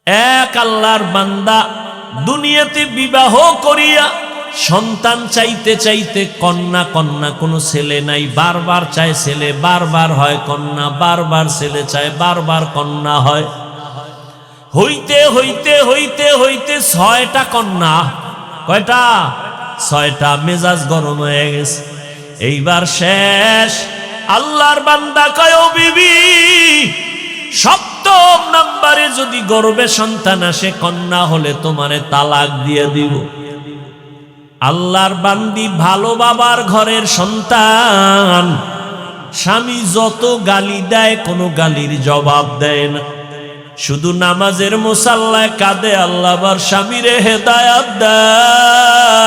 এক আল্লাহর বান্দা দুনিয়াতে বিবাহ করিয়া সন্তান চাইতে চাইতে কন্যা কন্যা, কোনো ছেলে নাই, বারবার চায় ছেলে, বারবার হয় কন্যা, বারবার ছেলে চায়, বারবার কন্যা হয়। হইতে হইতে হইতে হইতে 6টা কন্যা, কয়টা? 6টা। মেজাজ গরম হয়ে গেছে, এইবার শেষ। আল্লাহর বান্দা কয়, ও বিবি, 7ম নাম্বারে যদি গর্ভে সন্তান আসে কন্যা হলে তোমারে তালাক দিয়ে দিব। আল্লাহর বান্দি ভালো বাবার ঘরের সন্তান, স্বামী যত গালি দেয় কোনো গালির জবাব দেয় না, শুধু নামাজের মুসাল্লায় কাঁদে, আল্লাহ আবার স্বামীরে হেদায়াত দাও।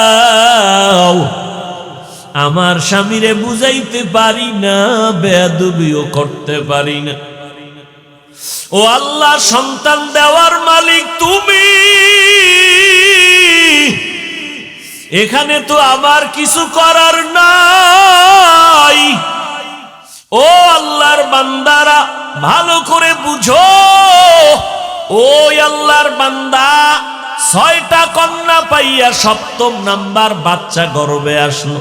আমার স্বামীরে বুঝাইতে পারি না, বেয়াদবিও করতে পারি না। ও আল্লাহ, সন্তান দেওয়ার মালিক তুমি, এখানে তো আমার কিছু করার নাই। ও আল্লাহর বান্দারা ভালো করে বুঝো, ওই আল্লাহর বান্দা 6টা কন্যা পাইয়া 7ম নাম্বার বাচ্চা গর্ভে আসলো,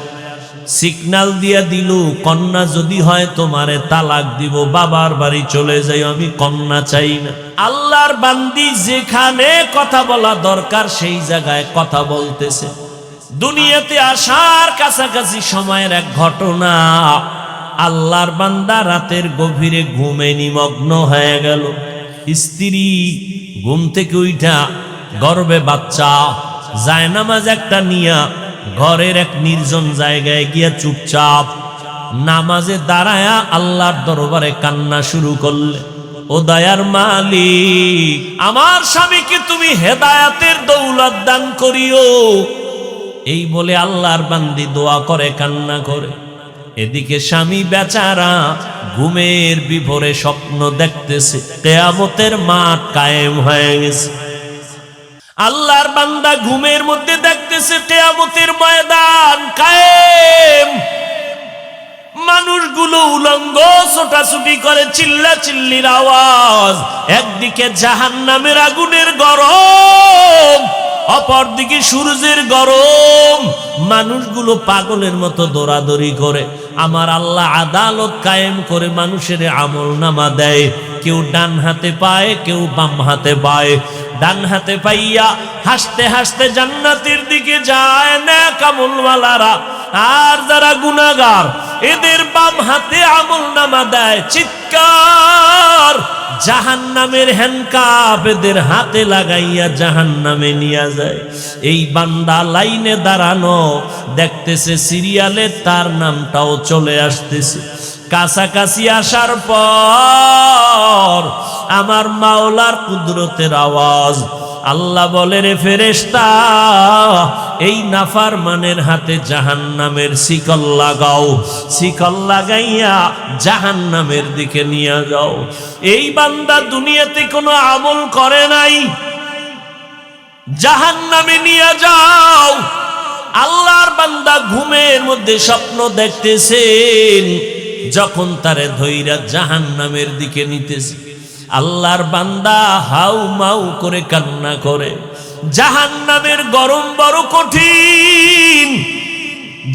সিগন্যাল দিয়া দিল, কন্যা যদি হয় তোমারে তালাক দিব, বাবার বাড়ি চলে যাই, আমি কন্যা চাই না। আল্লাহর বান্দি যেখানে কথা বলা দরকার সেই জায়গায় কথা বলতেছে। দুনিয়াতে আসার কাছাকাছি সময়ের এক ঘটনা, আল্লাহর বান্দা রাতের গভীরে ঘুমে নিমগ্ন হয়ে গেল। স্ত্রী ঘুম থেকে উঠা গর্ভে বাচ্চা, জায়নামাজ একটা নিয়া ঘরের এক নির্জন জায়গায় গিয়া চুপচাপ নামাজে দাঁড়ায়া আল্লাহর দরবারে কান্না শুরু করলে, ও দয়ার মালিক, আমার স্বামীকে তুমি হেদায়াতের দৌলত দান করিও। এই বলে আল্লাহর বান্দি দোয়া করে, কান্না করে। এদিকে স্বামী বেচারা ঘুমের বিভোরে স্বপ্ন দেখতেছে, কিয়ামতের মাঠ কায়েম হয়ে গেছে। আল্লাহর বান্দা ঘুমের মধ্যে দেখতেছে কিয়ামতের ময়দান কায়েম, মানুষগুলো উলঙ্গ ছোটাছুটি করে, চিল্লা চিল্লির আওয়াজ। একদিকে জাহান্নামের আগুনের গরম, অপরদিকে সূর্যের গরম, মানুষগুলো পাগলের মতো দৌড়াদৌড়ি করে। আমার আল্লাহ আদালত কায়েম করে মানুষের আমলনামা দেয়, কেউ ডান হাতে পায়, কেউ বাম হাতে পায়। ডান হাতে পাইয়া হাসতে হাসতে জান্নাতের দিকে যায় নেক আমলওয়ালারা, আর যারা গুনাহগার এদের বাম হাতে আমলনামা দেয়। চিৎকার, জাহান্নামের হ্যান্ডকাপ এদের হাতে লাগাইয়া জাহান্নামে নিয়ে যায়। এই বান্দা লাইনে দাঁড়ানো দেখতেছে, সিরিয়ালে তার নামটাও চলে আসতেছে। কাছাকাছি আসার পর আমার মাওলার কুদরতের আওয়াজ, আল্লাহ বলে, রে ফেরেশতা, এই নাফরমানের হাতে জাহান্নামের শিকল লাগাও, শিকল লাগাইয়া জাহান্নামের দিকে নিয়ে যাও। এই বান্দা দুনিয়াতে কোনো আমল করে নাই, জাহান্নামে নিয়ে যাও। আল্লাহর বান্দা ঘুমের মধ্যে স্বপ্ন দেখতেছেন, যখন তারে ধইরা জাহান্নামের দিকে নিতেছে, আল্লাহর বান্দা হাউ মাউ করে কান্না করে। জাহান্নামের গরম বড় কঠিন,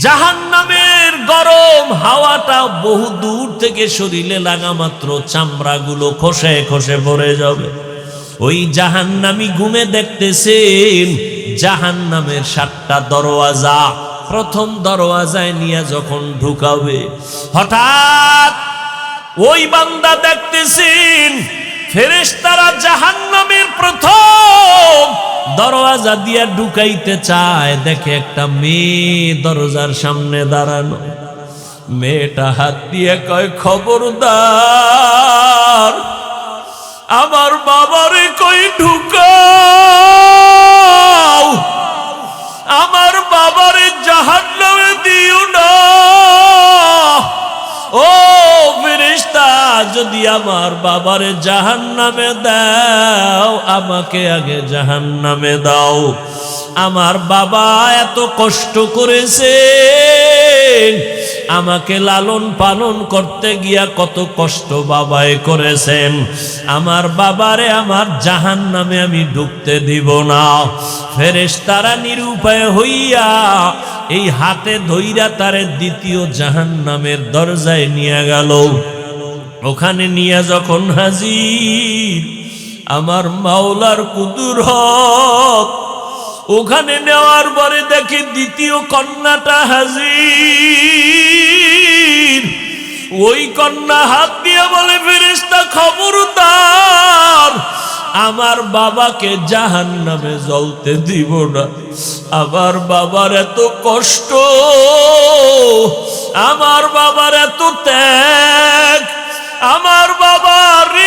জাহান্নামের গরম হাওয়াটা বহু দূর থেকে শরীরে লাগা মাত্র চামড়াগুলো খসে খসে পড়ে যাবে। ওই জাহান্নামী ঘুমে দেখতেছেন জাহান্নামের 7টা দরওয়াজা, প্রথম দরওয়াজায় নিয়ে যখন ঢুকাবে, হঠাৎ ওই বান্দা দেখতেছেন ফেরেশতারা জাহান্নামের প্রথম দরওয়াজা দিয়ে ঢুকাইতে চায়, দেখে একটা মেয়ে দরজার সামনে দাঁড়ানো। মেয়েটা হাত দিয়ে কয়, খবরদার, আমার বাবারে কই ঢুকাও, আমার বাবারে জাহান্নামে দিও না। ও ফেরেশতা, যদি আমার বাবারে জাহান্নামে দাও, আমাকে আগে জাহান্নামে দাও। আমার বাবা এত কষ্ট করেছে, আমাকে লালন পালন করতে গিয়া কত কষ্ট বাবায় করেছেন। আমার বাবারে আমার জাহান্নামে আমি ঢুকতে দিব না। ফেরেশতারা নিরুপায় হইয়া এই হাতে ধইরা তারে দ্বিতীয় জাহান্নামের দরজায় নিয়ে গেল। ওখানে নিয়ে যখন হাজির আমার মাওলার কুদরত, ওখানে নেওয়ার পরে দেখি দ্বিতীয় কন্যাটা হাজির। ওই কন্যা হাত দিয়ে বলে, ফেরেশতা খবরদার, আমার বাবাকে জাহান্নামে জ্বলতে দিব না। আমার বাবার এত কষ্ট, আমার বাবার এত ত্যাগ, আমার বাবা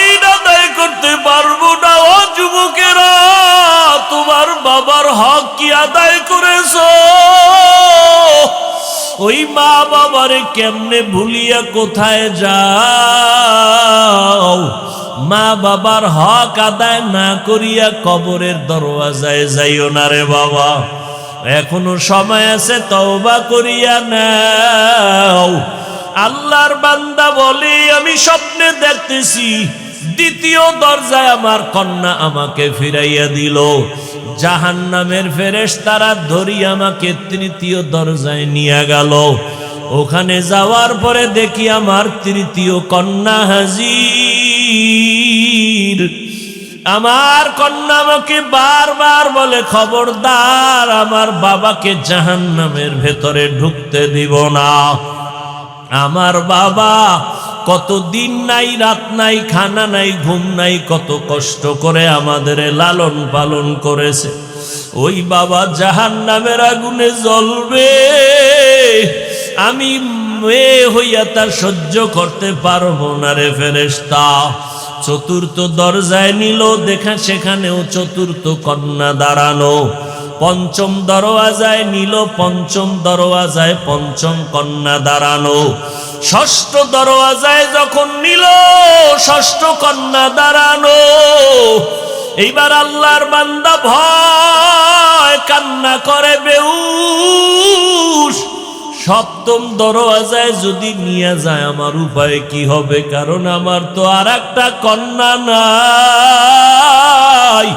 ঋণ আদায় করতে পারবো না। ও যুবকেরা, তোমার বাবার হক কি আদায় করেছো? ওই মা বাবারে কেমনে ভুলিয়া কোথায় যাও? মা বাবার হক আদায় না করিয়া কবরের দরওয়াজায় যাইও না রে বাবা, এখনো সময় আছে, তওবা করিয়া নাও। আল্লাহর বান্দা বলে, আমি স্বপ্নে দেখতেছি দ্বিতীয় দরজায় আমার কন্যা আমাকে ফিরাইয়া দিল। জাহান্নামের ফেরেশতারা ধরিয়া আমাকে তৃতীয় দরজায় নিয়ে গেল। ওখানে যাওয়ার পরে দেখি আমার তৃতীয় কন্যা হাজির। আমার কন্যা আমাকে বারবার বলে, খবরদার, আমার বাবাকে জাহান্নামের ভেতরে ঢুকতে দিব না। আমার বাবা কত দিন নাই, রাত নাই, খানা নাই, ঘুম নাই, কত কষ্ট করে আমাদের লালন পালন করেছে। ওই বাবা জাহান্নামের আগুনে জ্বলবে, আমি মেয়ে হইয়া তা সহ্য করতে পারবো না রে ফেরেশতা। চতুর্থ দরজায় নিল, দেখা সেখানেও চতুর্থ কন্যা দাঁড়ানো। পঞ্চম দরওয়াজায় নিল, পঞ্চম দরওয়াজায় পঞ্চম কন্যা দাঁড়ানো। ষষ্ঠ দরওয়াজায় যখন নিল, ষষ্ঠ কন্যা দাঁড়ানো। এইবার আল্লাহর বান্দা ভয় কান্না করে বেহুশ। সপ্তম দরওয়াজায় যদি নিয়ে যায় আমার উপায় কি হবে? কারণ আমার তো আর একটা কন্যা নাই।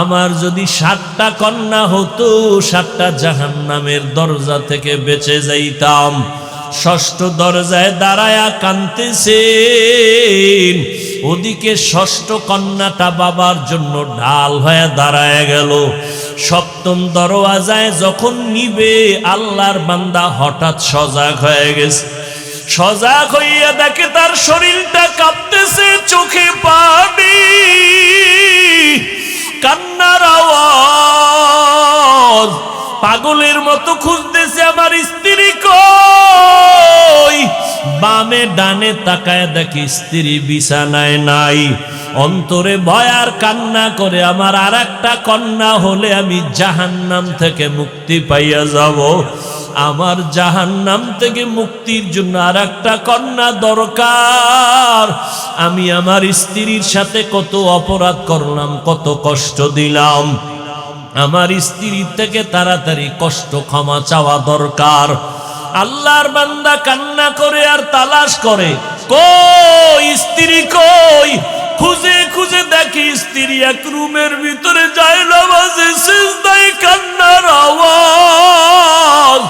আমার যদি 7টা কন্যা হতো, 7টা জাহান্নামের দরজা থেকে বেঁচে যাইতাম। ষষ্ঠ দরজায় দাঁড়ায়া কাঁদতেছেন, ওদিকে ষষ্ঠ কন্যাটা বাবার জন্য ঢাল হয়ে দাঁড়ায় গেল। সপ্তম দরওয়াজায় যখন নিবে, আল্লাহর বান্দা হঠাৎ সজাগ হয়ে গেছে। সজাগ হইয়া দেখে তার শরীরটা কাঁপতেছে, চোখে পানি, কান্নার আওয়াজ। পাগলের মতো খুঁজতেছে আমার স্ত্রী কই। বামে ডানে তাকায় দেখি স্ত্রী বিছানায় নাই। অন্তরে ভয় আর কান্না করে, আমার আর একটা কন্যা হলে আমি জাহান্নাম থেকে মুক্তি পাইয়া যাব। আমার জাহান্নাম থেকে মুক্তির জন্য আর একটা কন্যা দরকার। আমি আমার স্ত্রীর সাথে কত অপরাধ করলাম, কত কষ্ট দিলাম। আমার স্ত্রীর থেকে তাড়াতাড়ি কষ্ট ক্ষমা চাওয়া দরকার। আল্লাহর বান্দা কান্না করে আর তালাশ করে, কই স্ত্রী কই? খুঁজে খুঁজে দেখি স্ত্রী এক রুমের ভিতরে যায় নামাজে সিজদায় কান্নার আওয়াজ।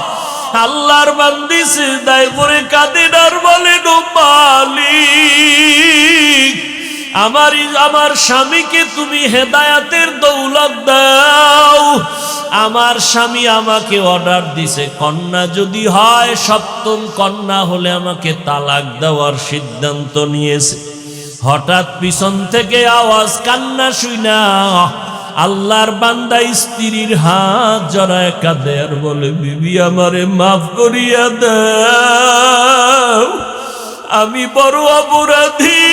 আল্লাহর বান্দি সিজদায় পড়ে কাঁদেন আর বলেন, ও মালিক, আমার স্বামীকে তুমি হেদায়াতের দৌলত দাও। আমার স্বামী আমাকে অর্ডার দিছে, কন্যা যদি হয়, সপ্তম কন্যা হলে আমাকে তালাক দেওয়ার সিদ্ধান্ত নিয়েছে। হঠাৎ পিছন থেকে আওয়াজ, কান্না শুইনা আল্লাহর বান্দা স্ত্রীর হাত জড়ায় কাঁদে আর বলে, বিবি আমারে মাফ করিয়া দাও, আমি বড় অপরাধী।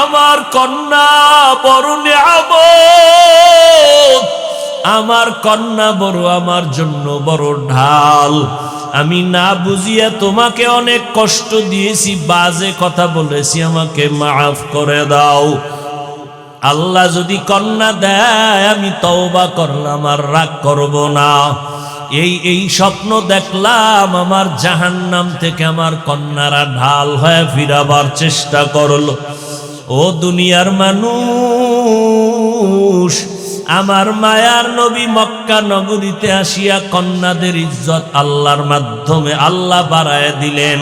আমার কন্যা বড় নিয়ামত, আমার কন্যা বড় আমার জন্য বড় ঢাল। আমি না বুঝিয়া তোমাকে অনেক কষ্ট দিয়েছি, বাজে কথা বলেছি, আমাকে মাফ করে দাও। আল্লাহ যদি কন্যা দেয় আমি তওবা করলাম আর রাগ করব না। এই স্বপ্ন দেখলাম, আমার জাহান্নাম থেকে আমার কন্যারা ঢাল হয়ে ফিরাবার চেষ্টা করলো। ও দুনিয়ার মানুষ, আমার মায়ার নবী মক্কা নগরীতে আসিয়া কন্যাদের ইজ্জত আল্লাহর মাধ্যমে আল্লাহ বাড়ায় দিলেন।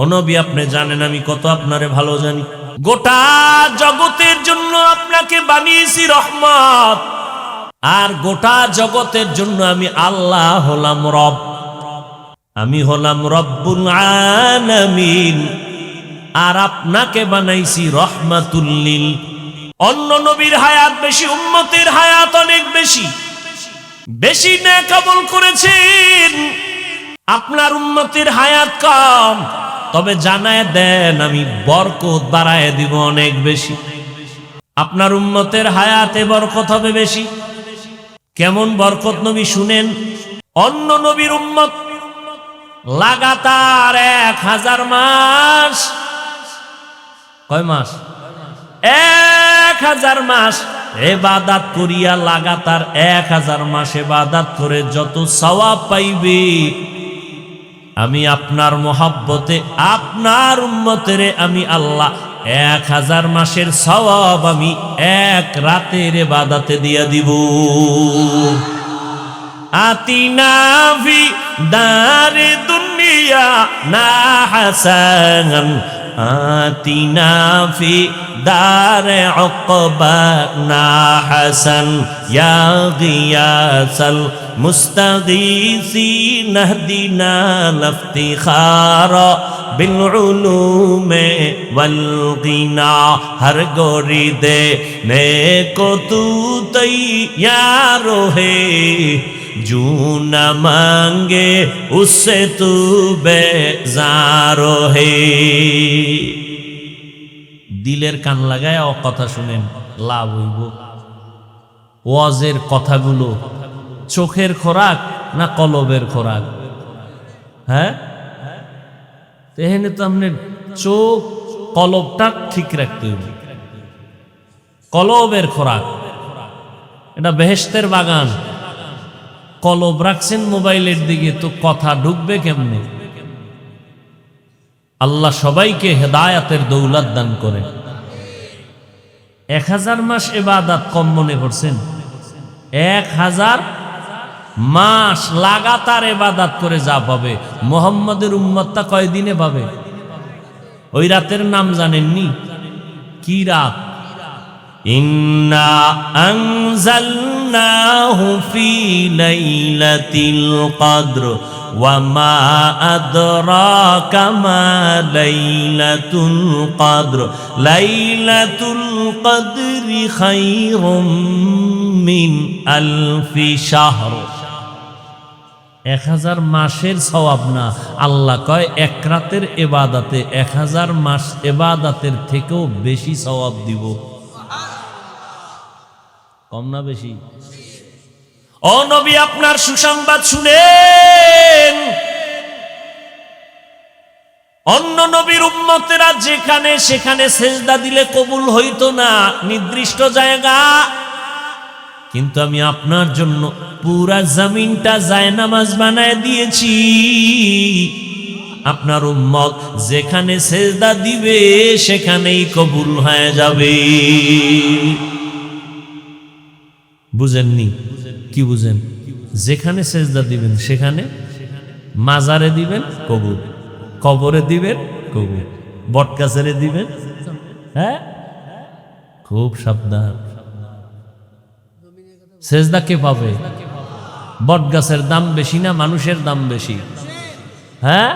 ও নবী, আপনি জানেন আমি কত আপনারে ভালো জানি। গোটা জগতের জন্য আপনাকে বানিয়েছি রহমত, আর গোটা জগতের জন্য আমি আল্লাহ হলাম রব, আমি হলাম রব্বুল আলামিন, আর আপনাকে বানাইছি রহমাতুল লিল। অন্য নবীর হায়াত বেশি, উম্মতের হায়াত অনেক বেশি, বেশি নেক আমল করেছেন। আপনার উম্মতের হায়াত কম, তবে জানায় দেন আমি বরকত বাড়ায় দিব অনেক বেশি। আপনার উম্মতের হায়াতে বরকত হবে বেশি। কেমন বরকত নবী শুনেন। অন্য নবীর উম্মত লাগাতার 1000 মাস, কয় মাস? 1000 মাস ইবাদত করিয়া, লাগাতার 1000 মাস ইবাদত করে যত সওয়াব পাইবে, আমি আপনার মহব্বতে আপনার উম্মতেরে আমি আল্লাহ 1000 মাসের সওয়াব আমি এক রাতের ইবাদতে দিয়া দিব। আতিনা ফি দারে দুনিয়া না হাসান, আতিনা ফি দারে উকবা না হাসান, ইয়া গিয়াসাল মুস্তাগীসিন ইহদিনা লিফতিখারা বিল উলুমে ওয়াল গিনা। হর গোরি দে নেকো তু তৈয়ার হে, জু না মাঙ্গে উসসে তু বেজার হে। দিলের কান লাগায় কথা শুনেন, লাভ হইব। ওয়াজের কথাগুলো চোখের খোরাক না কলবের খোরাক? হ্যাঁ, এখানে তো আপনার চোখ কলবটা ঠিক রাখতে হবে। কলবের খোরাক, এটা বেহেশতের বাগান। কলব রাখছেন মোবাইলের দিকে, তো কথা ঢুকবে কেমনে? আল্লাহ সবাইকে হেদায়াতের দৌলত দান করে। 1000 মাস ইবাদত কম মনে করছেন? 1000 মাস লাগাতার ইবাদত করে যা পাবে, মুহাম্মাদের উম্মতটা কয়দিনে পাবে? ওই রাতের নাম জানেননি? কি রাত? ইন্না আনজালনাহু ফি লাইলাতিল কদর ওয়া মা আদরাকা মা লাইলাতুল কদর, লাইলাতুল কদরি খায়রুম মিন আলফি শাহর। 1000 মাসের সওয়াব না, আল্লাহ কয় এক রাতের ইবাদতে 1000 মাস ইবাদতের থেকেও বেশি সওয়াব দিব। কম না বেশি? ও নবী, আপনার সুসংবাদ শুনেন। অন্য নবীর উম্মতেরা যেখানে সেখানে সেজদা দিলে কবুল হইতো না, নির্দিষ্ট জায়গা। কিন্তু আমি আপনার জন্য পুরা জমিনটা জায়নামাজ বানায় দিয়েছি। আপনার উম্মত যেখানে সেজদা দিবে সেখানেই কবুল হয়ে যাবে। বুঝেননি? কি বুঝেন? যেখানে সেজদা দিবেন সেখানে, মাজারে দিবেন কবুল, কবরে দিবেন কবুল, বটগাছেরে দিবেন। হ্যাঁ, খুব সাবধান। সেজদা কে পাবে? বটগাছের দাম বেশি না মানুষের দাম বেশি? হ্যাঁ,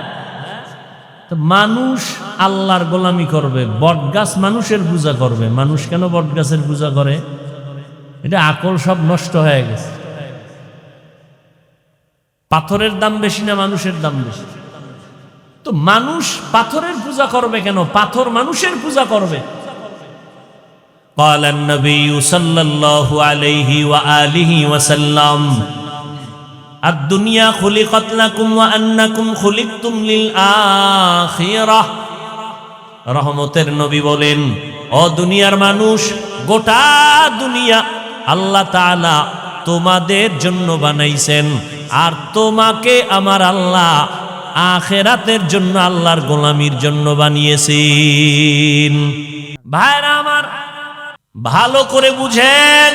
তো মানুষ আল্লাহর গোলামি করবে, বটগাছ মানুষের পূজা করবে। মানুষ কেন বটগাছের পূজা করে? এটা আকল সব নষ্ট হয়ে গেছে। পাথরের দাম বেশি না মানুষের দাম বেশি? তো মানুষ পাথরের পূজা করবে কেন? পাথর মানুষের পূজা করবে। قال النبي صلى الله عليه وآله وسلم الدنيا خلقت لكم وأنكم خلقتم للآخرة। রহমতের নবী বলেন, ও দুনিয়ার মানুষ, গোটা দুনিয়া আল্লাহ তাআলা তোমাদের জন্য বানাইছেন, আর তোমাকে আমার আল্লাহ আখিরাতের জন্য আল্লাহর গোলামির জন্য বানিয়েছেন। ভাইরা আমার, ভালো করে বুঝেন।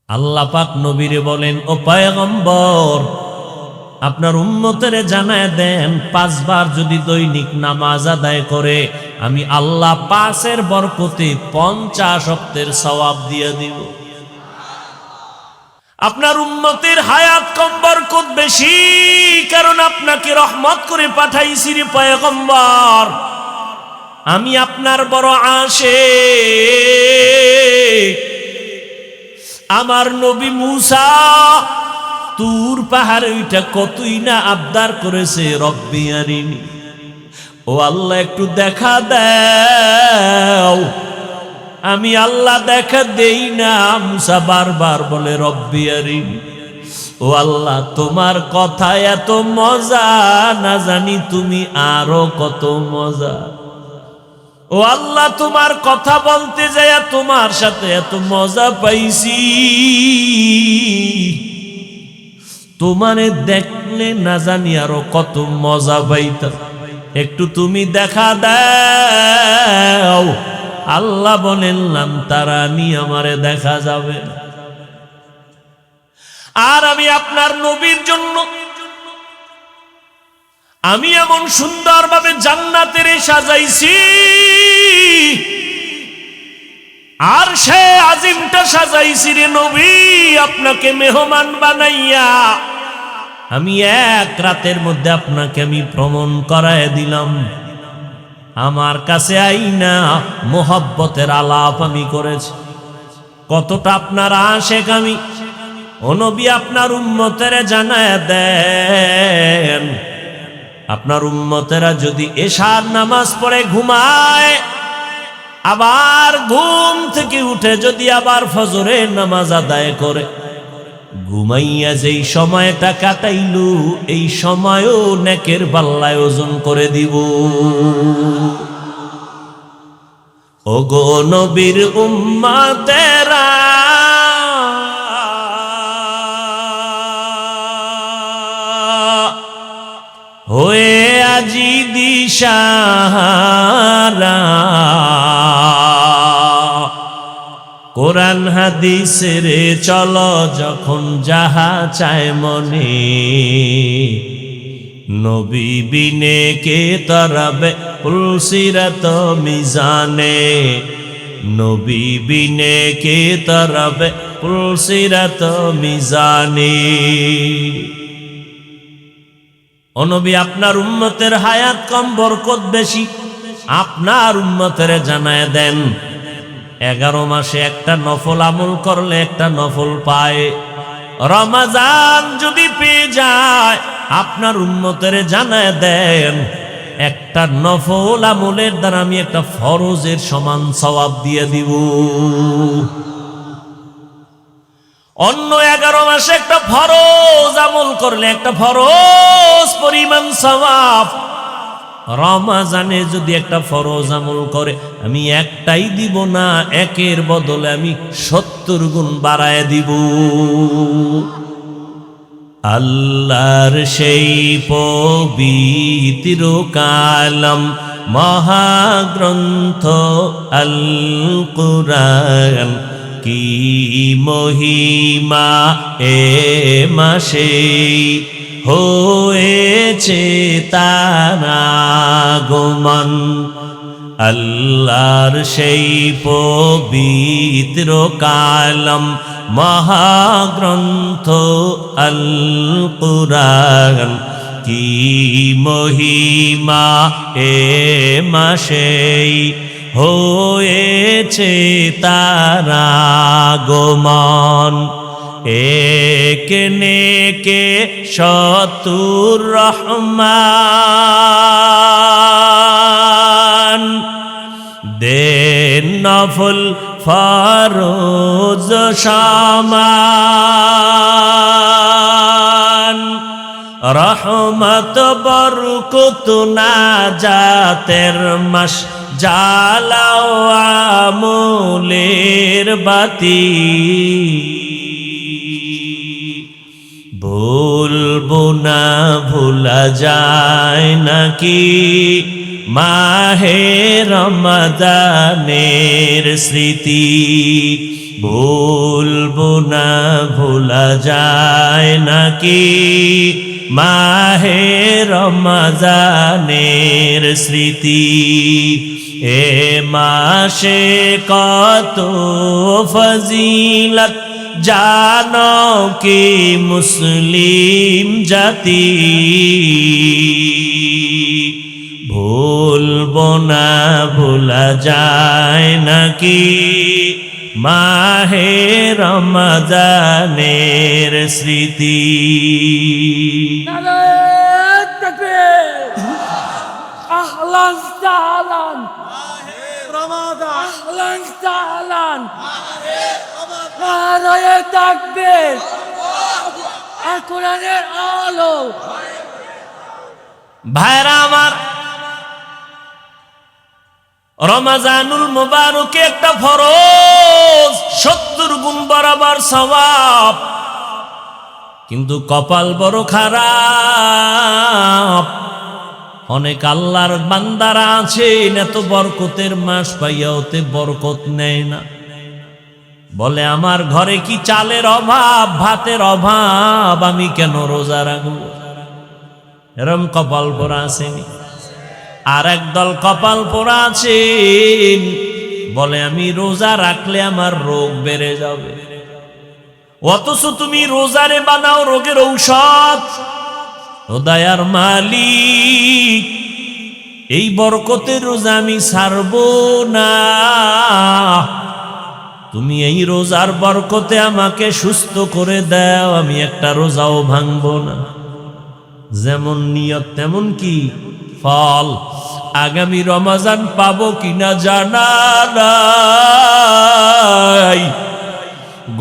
আল্লাহ পাক নবীরে বলেন, ও পয়গম্বর, আপনার উম্মতের জানায় দেন 5 বার যদি দৈনিক নামাজ আদায় করে আমি আল্লাহ 5-এর বরকতে 50 ওয়াক্তের সওয়াব দিয়ে দিব। আপনার উম্মতের হায়াত কম, বরকত বেশি, কারণ আপনাকে রহমত করে পাঠাইছি রে পয়গম্বর। আমি আপনার বড় আশিক। আমার নবী মুসা তুর পাহাড়ে ওইটা কতই না আবদার করেছে, রব্বি আরিনি, ও আল্লাহ একটু দেখা দাও। আমি আল্লাহ দেখা দেই না। মুসা বারবার বলে রব্বি আরিনি, ও আল্লাহ তোমার কথা এত মজা, না জানি তুমি আরো কত মজা। ও আল্লাহ তোমার কথা বলতে যায় তোমার সাথে এত মজা পাইছি, তোমারে দেখলে না জানি আরো কত মজা পাইতাম, একটু তুমি দেখা দাও। আল্লাহ বলেন তারা নিয়ে আমারে দেখা যাবে। আর আমি আপনার নবীর জন্য আমি এমন সুন্দরভাবে জান্নাতের সাজাইছি, আর সে আজিমটা সাজাইছি রে নবী আপনাকে মেহমান বানাইয়া। আমি 1 রাতের মধ্যে আপনাকে আমি ভ্রমণ করায় দিলাম। আমার কাছে আইনা মোহব্বতের আলাপ আমি করেছি। কতটা আপনার আশেক আমি, ও নবী আপনার উম্মতের জানায় দেন, আপনার উম্মতেরা যদি এশার নামাজ পড়ে ঘুমায়, আবার ঘুম থেকে উঠে যদি আবার ফজরের নামাজ আদায় করে, ঘুমাইয়া যেই সময়টা কাটাইলু এই সময়ও নেকের পাল্লায় ওজন করে দিব। ওগো নবীর উম্মতেরা, হয়ে আজি দিশাহারা, কোরআন হাদিসের চলো যখন যাহা চায় মনে, নবী বিনে কে তরাবে পুলসিরাত মিজানে, নবী বিনে কে তরাবে পুলসিরাত মিজানে। ও নবী আপনার উম্মতের হায়াত কম, বরকত বেশি, আপনার উম্মতের জানায় দেন 11 মাসে একটা নফল আমল করলে একটা নফল পায়। রমজান যদি পেয়ে যায় আপনার উম্মতের জানায় দেন একটা নফল আমলের দ্বারা আমি একটা ফরজের সমান সওয়াব দিয়ে দিব। অন্য 11 মাসে একটা ফরজ আমল করলে একটা ফরজ পরিমাণ সওয়াব, রমজানে যদি একটা ফরজ আমল করে আমি একটাই দিব না, 1-এর বদলে আমি 70 গুণ বাড়ায় দিব। আল্লাহর সেই পবিত্র কালাম মহাগ্রন্থ আল কুরআন, কি মহিমা এ মাসে হয়েছে তার আগমন। আল্লাহর সেই পবিত্র কালাম মহাগ্রন্থ আল কুরআন, কি মহিমা এ মাসে হয়েছে তার আগমন। একে নেকে শতুর রহমান, দেন নফল ফরজ সমান, রহমত বরকত নাজাতের মাস, জ্বালাও আমলের বাতি। ভুলবো না ভোলা যায় নাকি মাহে রমাদানের স্মৃতি, ভুলবো না ভোলা যায় নাকি মাহে রমাদানের স্মৃতি। এ মাসে কত ফজিলত জানো কি মুসলিম জাতি, ভুলবো না ভোলা যায় নাকি মাহে রমাদানের স্মৃতি। নারায়ে তাকবীর, আহলান সাহলান রমাদান, আহলান সাহলান নারায়ে তাকবীর, আর কোরআনের আলো। ভাইরা আমার, রমজানুল মুবারকে একটা ফরজ, 70 গুণ বরাবর সওয়াব, কিন্তু কপাল বড় খারাপ। অনেক আল্লাহর বান্দারা আছেন এত বরকতের মাস পাইয়া ওতে বরকত নেয় না, বলে আমার ঘরে কি চালের অভাব, ভাতের অভাব, আমি কেন রোজা রাখবো। এরম কপাল পোড়া আসেনি। আর একদল কপাল পোড়া আছেন বলে আমি রোজা রাখলে আমার রোগ বেড়ে যাবে, অথচ তুমি রোজারে বানাও রোগের ঔষধ। ও দয়ার মালিক, এই বরকতের রোজা আমি ছাড়বো না, তুমি এই রোজার বরকতে আমাকে সুস্থ করে দাও, আমি একটা রোজাও ভাঙবো না। যেমন নিয়ত তেমন কি ফল। আগামী রমজান পাবো কিনা জানা নাই।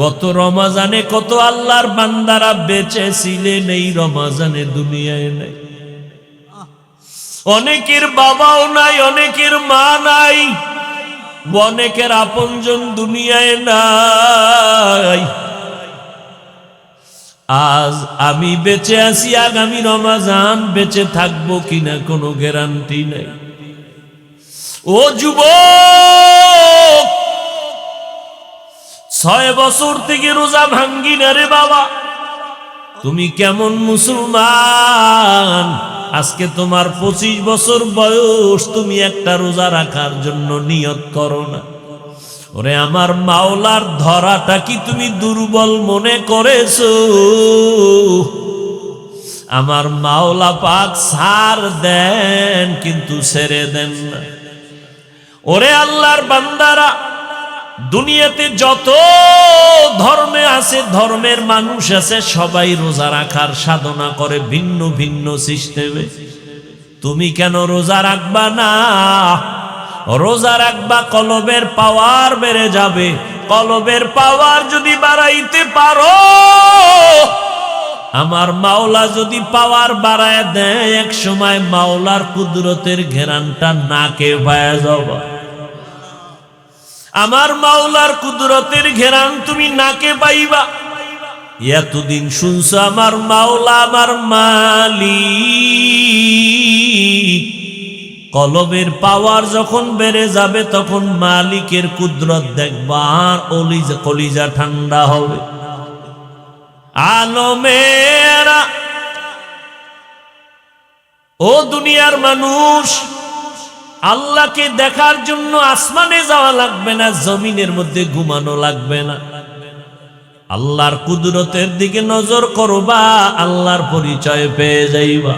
গত রমজানে কত আল্লাহর বান্দারা বেঁচে ছিলেন, এই রমজানে দুনিয়ায় নাই। অনেকের বাবাও নাই, অনেকের মা নাই, অনেকের আপনজন দুনিয়ায় নাই। আজ আমি বেঁচে আছি, আগামী রমজান বেঁচে থাকবো কিনা কোনো গ্যারান্টি নাই। ও যুবক, 6 বছর থেকে রোজা ভাঙ্গি না রে বাবা, তুমি কেমন মুসলমান? আজকে তোমার 25 বছর বয়স, তুমি একটা রোজা রাখার জন্য নিয়ত করো না। ওরে আমার মাওলার ধরাটা কি তুমি দুর্বল মনে করেছো? আমার মাওলা পাক ছাড় দেন, কিন্তু ছেড়ে দেন না। ওরে আল্লাহর বান্দারা, দুনিয়াতে যত ধর্মে আছে, ধর্মের মানুষ আছে, সবাই রোজা রাখার সাধনা করে ভিন্ন ভিন্ন সিস্টেমে। তুমি কেন রোজা রাখবা না? রোজা রাখবা, কলবের পাওয়ার বেড়ে যাবে। কলবের পাওয়ার যদি বাড়াইতে পারো, আমার মাওলা যদি পাওয়ার বাড়ায় দেয়, এক সময় মাওলার কুদরতের ঘেরানটা নাকে পায়া যাবা। আমার মাওলার কুদরতের ঘেরান তুমি নাকে পাইবা। এতদিন শুনছো আমার মাওলা আমার মালিক, কলবের পাওয়ার যখন বেড়ে যাবে তখন মালিকের কুদরত দেখবা, আর কলিজা ঠান্ডা হবে। আলমেরা, ও দুনিয়ার মানুষ, আল্লাহকে দেখার জন্য আসমানে যাওয়া লাগবে না, জমিনের মধ্যে ঘুমানো লাগবে না। আল্লাহর কুদরতের দিকে নজর করবা, আল্লাহর পরিচয় পেয়ে যাইবা।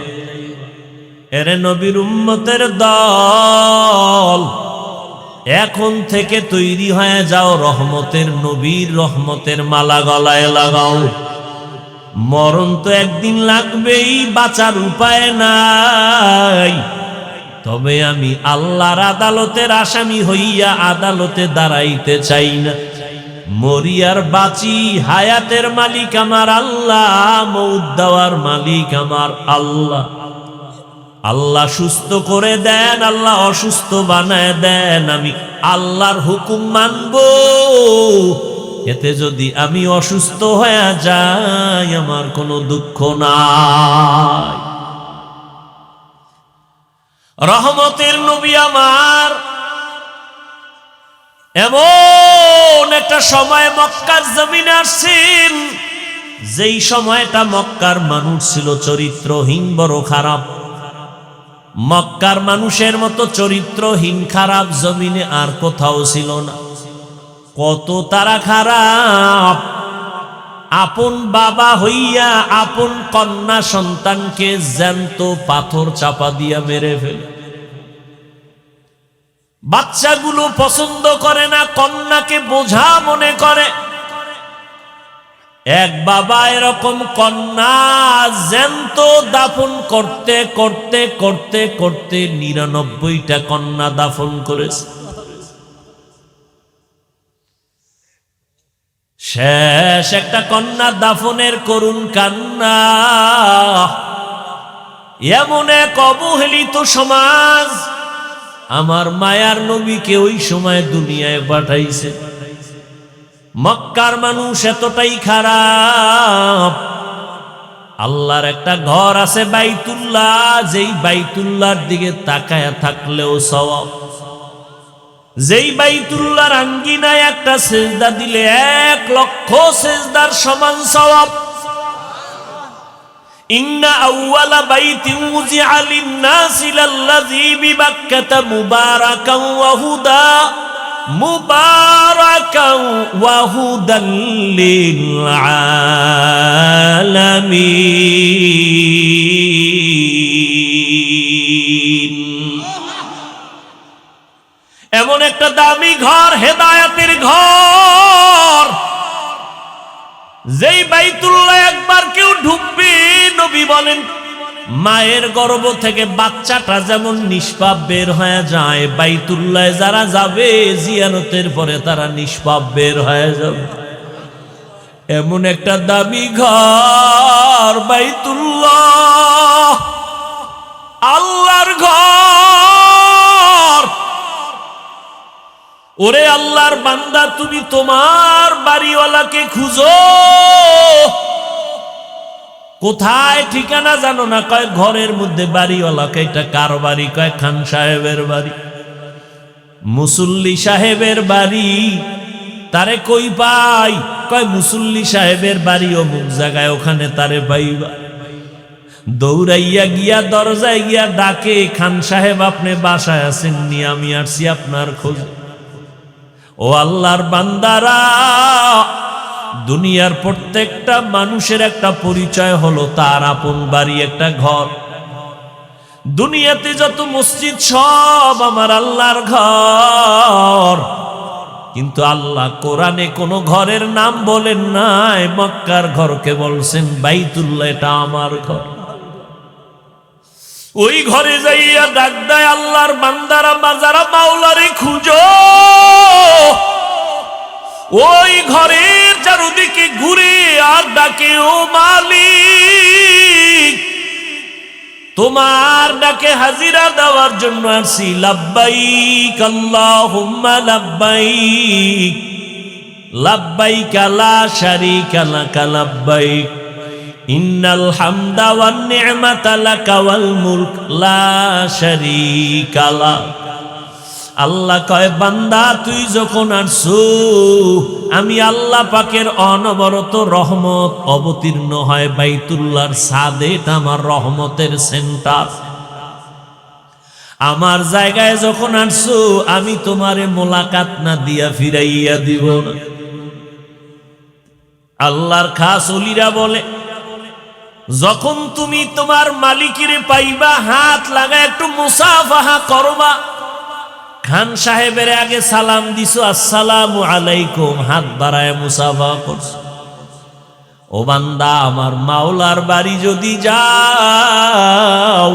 এরে নবীর উম্মতের দল, এখন থেকে তৈরি হয়ে যাও, রহমতের নবীর রহমতের মালা গলায় লাগাও। মরণ তো একদিন লাগবেই, বাঁচার উপায় নাই। তবে আমি আল্লাহর আদালতের আসামি হইয়া আদালতে দাঁড়াইতে চাই না। মরিয়ার বাঁচি, হায়াতের মালিক আমার আল্লাহ, মউত দেওয়ার মালিক আমার আল্লাহ। আল্লাহ সুস্থ করে দেন, আল্লাহ অসুস্থ বানায় দেন। আমি আল্লাহর হুকুম মানব, এতে যদি আমি অসুস্থ হয়ে যাই আমার কোনো দুঃখ নাই। রহমতের নবী আমার এমন একটা সময় মক্কার জমিনে আসছেন, যেই সময়টা মক্কার মানুষ ছিল চরিত্রহীন, বড় খারাপ। মক্কার মানুষের মতো চরিত্রহীন খারাপ জমিনে আর কোথাও ছিল না। কত তারা খারাপ, আপন বাবা হইয়া আপন কন্যা সন্তানকে জ্যান্ত পাথর চাপা দিয়া মেরে ফেলে। বাচ্চাগুলো পছন্দ করে না, কন্যাকে বোঝা মনে করে। এক বাবা এরকম কন্যা জ্যান্ত দাফন করতে করতে করতে করতে 99টা কন্যা দাফন করেছে। শেষ একটা কন্যা দাফনের করুণ কান্না। এমন এক অবহেলিত সমাজ আমার মায়ার নবীকে ওই সময় দুনিয়ায় পাঠাইছে। মক্কার মানুষ এতটাই খারাপ। আল্লাহর একটা ঘর আছে বাইতুল্লাহ, যেই বাইতুল্লাহর দিকে তাকায়া থাকলেও সওয়াব। যেই বাইতুল্লাহর আঙ্গিনায় একটা সেজদা দিলে 1,00,000 সেজদার সমান সওয়াব। ইন্না আউওয়ালা বাইতিন উযিআ লিন-নাসি লাল্লাযী বিবাক্কাতা মুবারাকান ওয়া হুদা মুবারাকান ওয়া হুদাল লিল আলামিন। এমন একটা দামি ঘর, হেদায়েতের ঘর, যেই বাইতুল্লাহ একবার কেউ ঢুকবে, নবী বলেন মায়ের গর্ভ থেকে বাচ্চাটা যেমন নিষ্পাপ বের হয়ে যায়, বাইতুল্লাহ যারা যাবে জিয়ারতের পরে তারা নিষ্পাপ বের হয়ে যাবে। এমন একটা দামি ঘর বাইতুল্লাহ, আল্লাহর ঘর। ওরে আল্লাহর বান্দা, তুমি তোমার বাড়িওয়ালাকে খুঁজো। কোথায় ঠিকানা জানো না? কয় ঘরের মধ্যে বাড়িওয়ালাকে। এটা কার বাড়ি? কয় খান সাহেবের বাড়ি, মুসল্লি সাহেবের বাড়ি। তারে কই পাই? কয় মুসল্লি সাহেবের বাড়ি অমুক জায়গায়, ওখানে তারে পাইবা। দৌড়াইয়া গিয়া দরজায় গিয়া ডাকে, খান সাহেব আপনি বাসায় আছেন নি? আমি আসছি আপনার খোঁজ। ও আল্লাহর বান্দারা, দুনিয়ার প্রত্যেকটা মানুষের একটা পরিচয় হলো তার আপন বাড়ি, একটা ঘর। দুনিয়াতে যত মসজিদ সব আমার আল্লাহর ঘর, কিন্তু আল্লাহ কোরআনে কোনো ঘরের নাম বলেন নাই। মক্কার ঘরকে বলছেন বাইতুল্লাহ, এটা আমার ঘর। ওই ঘরে যাইয়া ডাক দেয় আল্লাহর বান্দারা, যারা মাওলারে খুঁজো। ওই ঘরের চারদিকে ঘুরে আর ডাকে, ও মালিক, তোমার ডাকে হাজিরা দেওয়ার জন্য আসি। লাব্বাইক আল্লাহুম্মা লাব্বাইক, লাব্বাইক লা শারীকা লাকা লাব্বাইক, ইন্নাল হামদা ওয়ান নি'মাতা লাকা ওয়াল মুলক লা শারীকা লাক। আল্লাহ কয়, বান্দা তুই যখন আসছো, আমি আল্লাহ পাকের অনবরত রহমত অবতীর্ণ হয় বাইতুল্লাহর ছাদে। এটা আমার রহমতের সেন্টার। আমার জায়গায় যখন আসছো, আমি তোমারে মোলাকাত না দিয়া ফিরাইয়া দিব না। আল্লাহর খাস ওলিরা বলে, যখন তুমি তোমার মালিকের পাইবা, হাত লাগা একটু মুসাফাহা করবা। খান সাহেবের আগে সালাম দিছো, আসসালামু আলাইকুম, হাত বাড়ায় মুসাফা করছো। ও বান্দা, আমার মাওলার বাড়ি যদি যাও,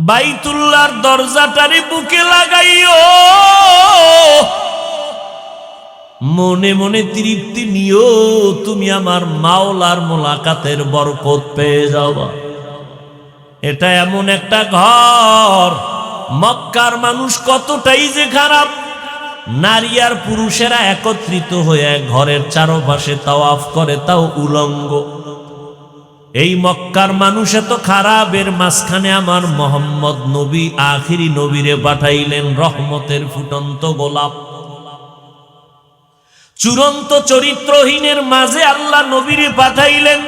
বাইতুল্লাহর দরজাটারে বুকে লাগাইও, মনে মনে তৃপ্তি নিও, তুমি আমার মাওলার মোলাকাতের বরকত পেয়ে যাবা। এটা এমন একটা ঘর। মক্কার মানুষ কতটাই যে খারাপ, নারী আর পুরুষেরা একত্রিত হয়ে ঘরের চারপাশে তাওয়াফ করে, তাও উলঙ্গ। এই মক্কার মানুষ এত খারাপ, এর মাঝখানে আমার মোহাম্মদ নবী আখিরি নবীরে পাঠাইলেন, রহমতের ফুটন্ত গোলাপ। চূড়ান্ত চরিত্রহীনের মাঝে আল্লাহ নবীরে পাঠাইলেন,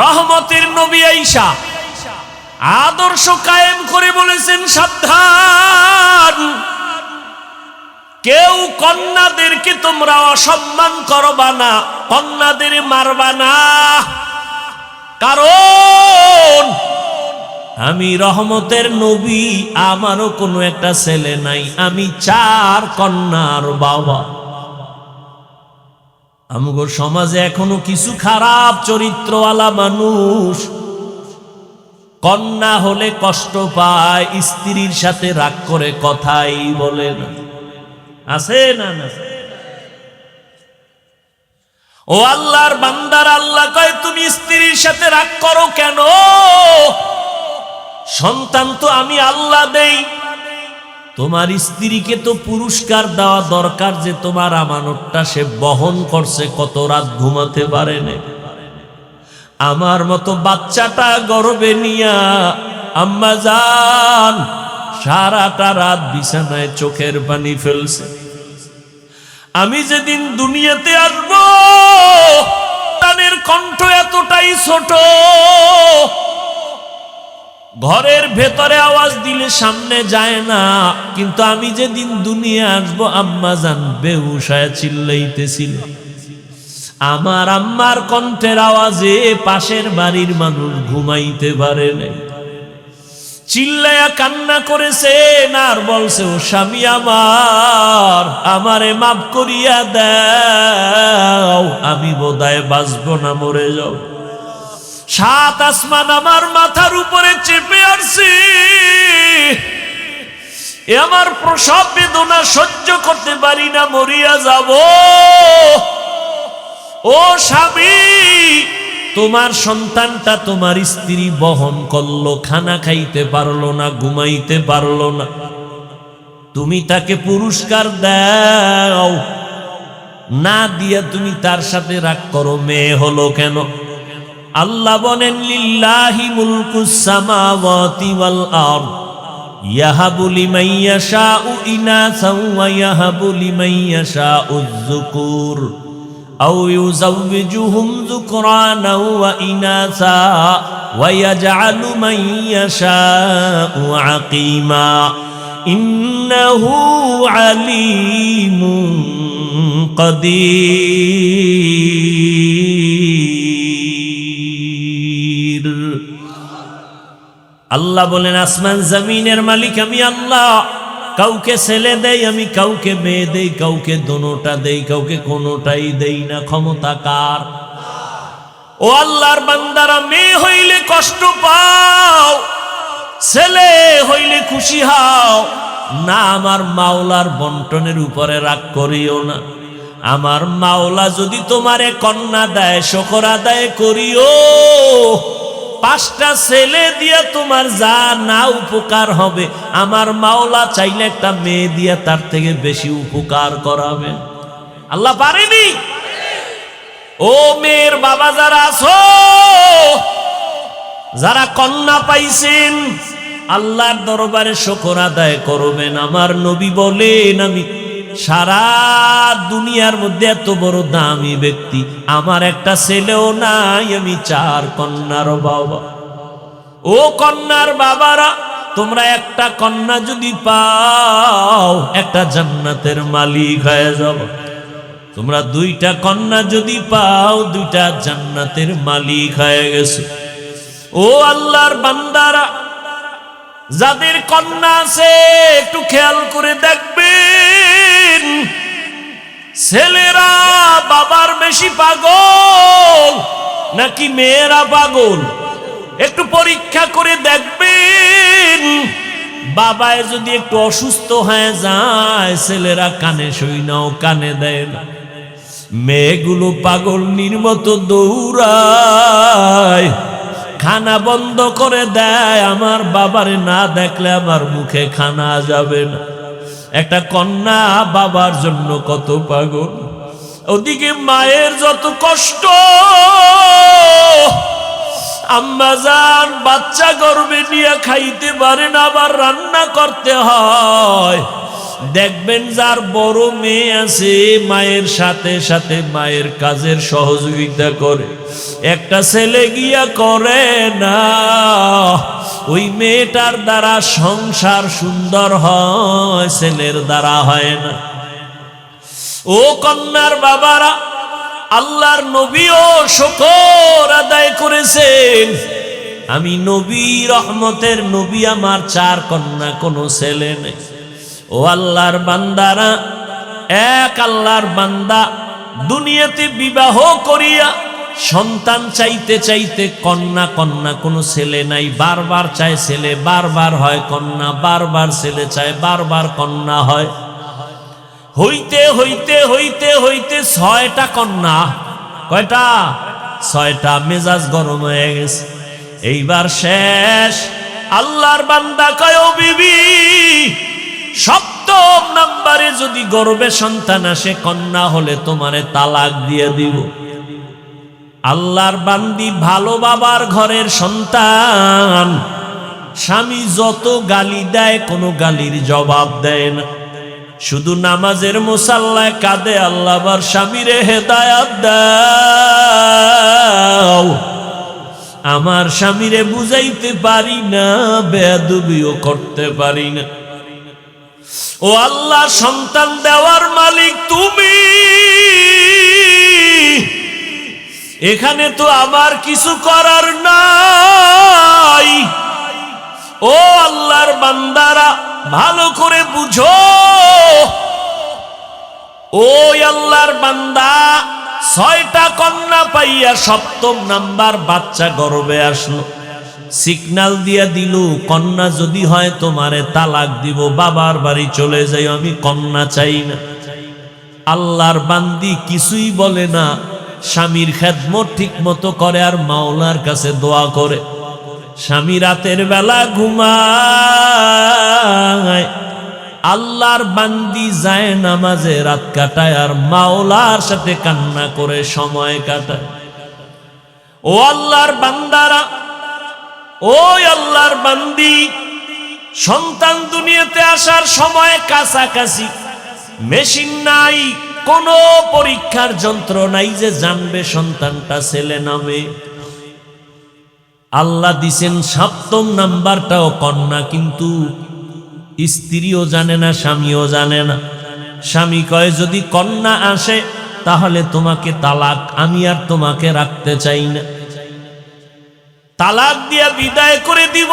রহমতের নবী আইসা আদর্শ কায়েম করে বলেছেন, সাবধান, কেউ কন্যাদেরকে তোমরা অসম্মান করবা না, কন্যাদের মারবা না, কারণ আমি রহমতের নবী, আমারও কোনো একটা ছেলে নাই, আমি 4 কন্যার বাবা। আমগো সমাজে এখনো কিছু খারাপ চরিত্রওয়ালা মানুষ কন্যা হলে কষ্ট পায়, স্ত্রীর সাথে রাগ করে কথাই বলে না, আছে না? না। ও আল্লাহর বান্দার, আল্লাহ কয় তুমি স্ত্রীর সাথে রাগ করো কেন? সন্তান তো আমি আল্লাহ দেই, তোমার স্ত্রীকে তো পুরস্কার দেওয়া দরকার যে তোমার আমানতটা সে বহন করছে, কত রাত ঘুমাতে পারে না। আমার মতো বাচ্চাটা গর্বে নিয়া আম্মা জান সারাটা রাত বিছানায় চোখের পানি ফেলছে। আমি যেদিন দুনিয়াতে আসব, তানের কণ্ঠ এতটাই ছোট, ঘরের ভেতরে আওয়াজ দিলে সামনে যায় না, কিন্তু আমি যেদিন দুনিয়া আসব, আম্মা জান বেহুশ হয়ে চিল্লাইতেছিল। আমার আম্মার কণ্ঠের আওয়াজে পাশের বাড়ির মানুষ ঘুমাইতে পারে নাই, চিল্লায়া কান্না করেছেন আর বলছে, ও স্বামী আমার, আমারে মাফ করিয়া দাও, আমি বোধহয় বাঁচবো না, মরে যাও। 7 আসমান আমার মাথার উপরে চেপে আসছে, আমার প্রসব বেদনা সহ্য করতে পারি না, মরিয়া যাব। ও স্বামী, তোমার সন্তানটা তোমার স্ত্রী বহন করলো, খানা খাইতে পারলো না, ঘুমাইতে পারলো না, তুমি তাকে পুরস্কার দাও, না দিয়া তুমি তার সাথে রাগ করো, মেয়ে হলো কেন? আল্লাহ বলেন, লিল্লাহি মুলকুস সামাওয়াতি ওয়াল আরদ ইয়াহাবু লিমান ইয়াশাউ ইনাসাও ওয়া ইয়াহাবু লিমান ইয়াশাউ যুকুর আও ইউযাওবিজুহুম যুকরানা ওয়া ইনাসা ওয়া ইয়াজআলু মান ইয়াশাউ আকীমা ইন্নাহু আলীমুন কাদির। আল্লাহ বলেন, আসমান জমিনের মালিক আমি আল্লাহ, কাউকে ছেলে দেই আমি, কাউকে মেয়ে দেই, কাউকে দোনোটা দেই, কাউকে কোনোটাই দেই না, ক্ষমতা কার? ও আল্লাহর বান্দারা, মেয়ে হইলে কষ্ট পাও, ছেলে হইলে খুশি হও না, আমার মাওলার বন্টনের উপরে রাগ করিও না। আমার মাওলা যদি তোমারে কন্যা দেয়, শুকর আদায় করিও। 5টা ছেলে দিয়া তোমার যা না উপকার হবে, আমার মাওলা চাইলে একটা মেয়ে দিয়া তার থেকে বেশি উপকার করাবেন। আল্লাহ পারেনি? ও মেয়ের বাবা যারা আছো, যারা কন্যা পাইছেন, আল্লাহর দরবারে শুকর আদায় করবেন। আমার নবী বলেন, আমি সারা দুনিয়ার মধ্যে এত বড় দামি ব্যক্তি, আমার একটা ছেলেও নাই, আমি 4 কন্যার বাবা। ও কন্যার বাবারা, তোমরা একটা কন্যা যদি পাও, একটা জান্নাতের মালিক হয়ে যাও। তোমরা 2টা কন্যা যদি পাও, 2টা জান্নাতের মালিক হয়ে গেছো। ও আল্লাহর বান্দারা, যাদের কন্যা আছে একটু খেয়াল করে দেখবেন, ছেলেরা বাবার বেশি পাগল নাকি মেয়েরা পাগল? একটু পরীক্ষা করে দেখবেন। বাবায় যদি একটু অসুস্থ হয়ে যায়, ছেলেরা কানে সই নাও, কানে দেয় না। মেয়েগুলো পাগলনির মতো দৌড়ায়, খানা বন্ধ করে দেয়, আমার বাবারে না দেখলে আমার মুখে খানা যাবে না। একটা কন্যা বাবার জন্য কত পাগল, ওদিকে মায়ের যত কষ্ট, আম্মা জান বাচ্চা গর্ভে নিয়ে খাইতে পারে না, আবার রান্না করতে হয়। দেখবেন যার বড় মেয়ে আছে মায়ের সাথে সাথে মায়ের কাজের সহযোগিতা করে, একটা ছেলে গিয়া করে না, ওই মেয়েটার দ্বারা সংসার সুন্দর হয়, ছেলের দ্বারা হয় না। ও কন্যার বাবারা, আল্লাহর নবীও শুকর আদায় করেছেন, আমি নবী, রহমতের নবী, আমার 4 কন্যা, কোনো ছেলে নেই। ও আল্লাহর বান্দারা, এক আল্লাহর বান্দা দুনিয়াতে বিবাহ করিয়া সন্তান চাইতে চাইতে কন্যা কন্যা, কোনো ছেলে নাই, বারবার চায় ছেলে, বারবার হয় কন্যা, বারবার ছেলে চায়, বারবার কন্যা হয়। হইতে হইতে হইতে হইতে 6টা কন্যা, কয়টা? 6টা। মেজাজ গরম হয়ে গেছে, এইবার শেষ। আল্লাহর বান্দা কয়, ও বিবি, 7ম নাম্বারে যদি গর্ভে সন্তান আসে, কন্যা হলে তোমারে তালাক দিয়ে দিব। আল্লাহর বান্দি ভালো বাবার ঘরের সন্তান, স্বামী যত গালি দেয় কোনো গালির জবাব দেয় না, শুধু নামাজের মুসাল্লায় কাঁদে, আল্লাহ আবার স্বামীরে হেদায়াত দাও। আমার স্বামীরে বুঝাইতে পারি না, বেয়াদবিও করতে পারি না। ও আল্লাহ, সন্তান দেওয়ার মালিক তুমি, এখানে তো আমার কিছু করার নাই। ও আল্লাহর বান্দারা, ভালো করে বুঝো, ওই আল্লাহর বান্দা 6টা কন্যা পাইয়া 7ম নাম্বার বাচ্চা গর্ভে আসলো, সিগন্যাল দিয়া দিল, কন্যা যদি হয় তোমারে তালাক দিব, বাবার বাড়ি চলে যাই, আমি কন্যা চাই না। আল্লাহর বান্দি কিছুই বলে না, স্বামীর খেদমত ঠিক মতো করে আর মাওলার কাছে দোয়া করে। স্বামী রাতের বেলা ঘুমায়, আল্লাহর বান্দি যায় নামাজে রাত কাটায় আর মাওলার সাথে কান্না করে সময় কাটায়। ও আল্লাহর বান্দারা, ওই আল্লাহর বান্দি, সন্তান দুনিয়াতে আসার সময় কাছাকাছি, মেশিন নাই, কোনো পরীক্ষার যন্ত্র নাই যে জানবে সন্তানটা ছেলে না মেয়ে। আল্লাহ দিছেন 7ম নাম্বারটাও কন্যা, কিন্তু স্ত্রীও জানে না, স্বামীও জানে না। স্বামী কয়, যদি কন্যা আসে তাহলে তোমাকে তালাক, আমি আর তোমাকে রাখতে চাই না, তালাক দিয়া বিদায় করে দিব।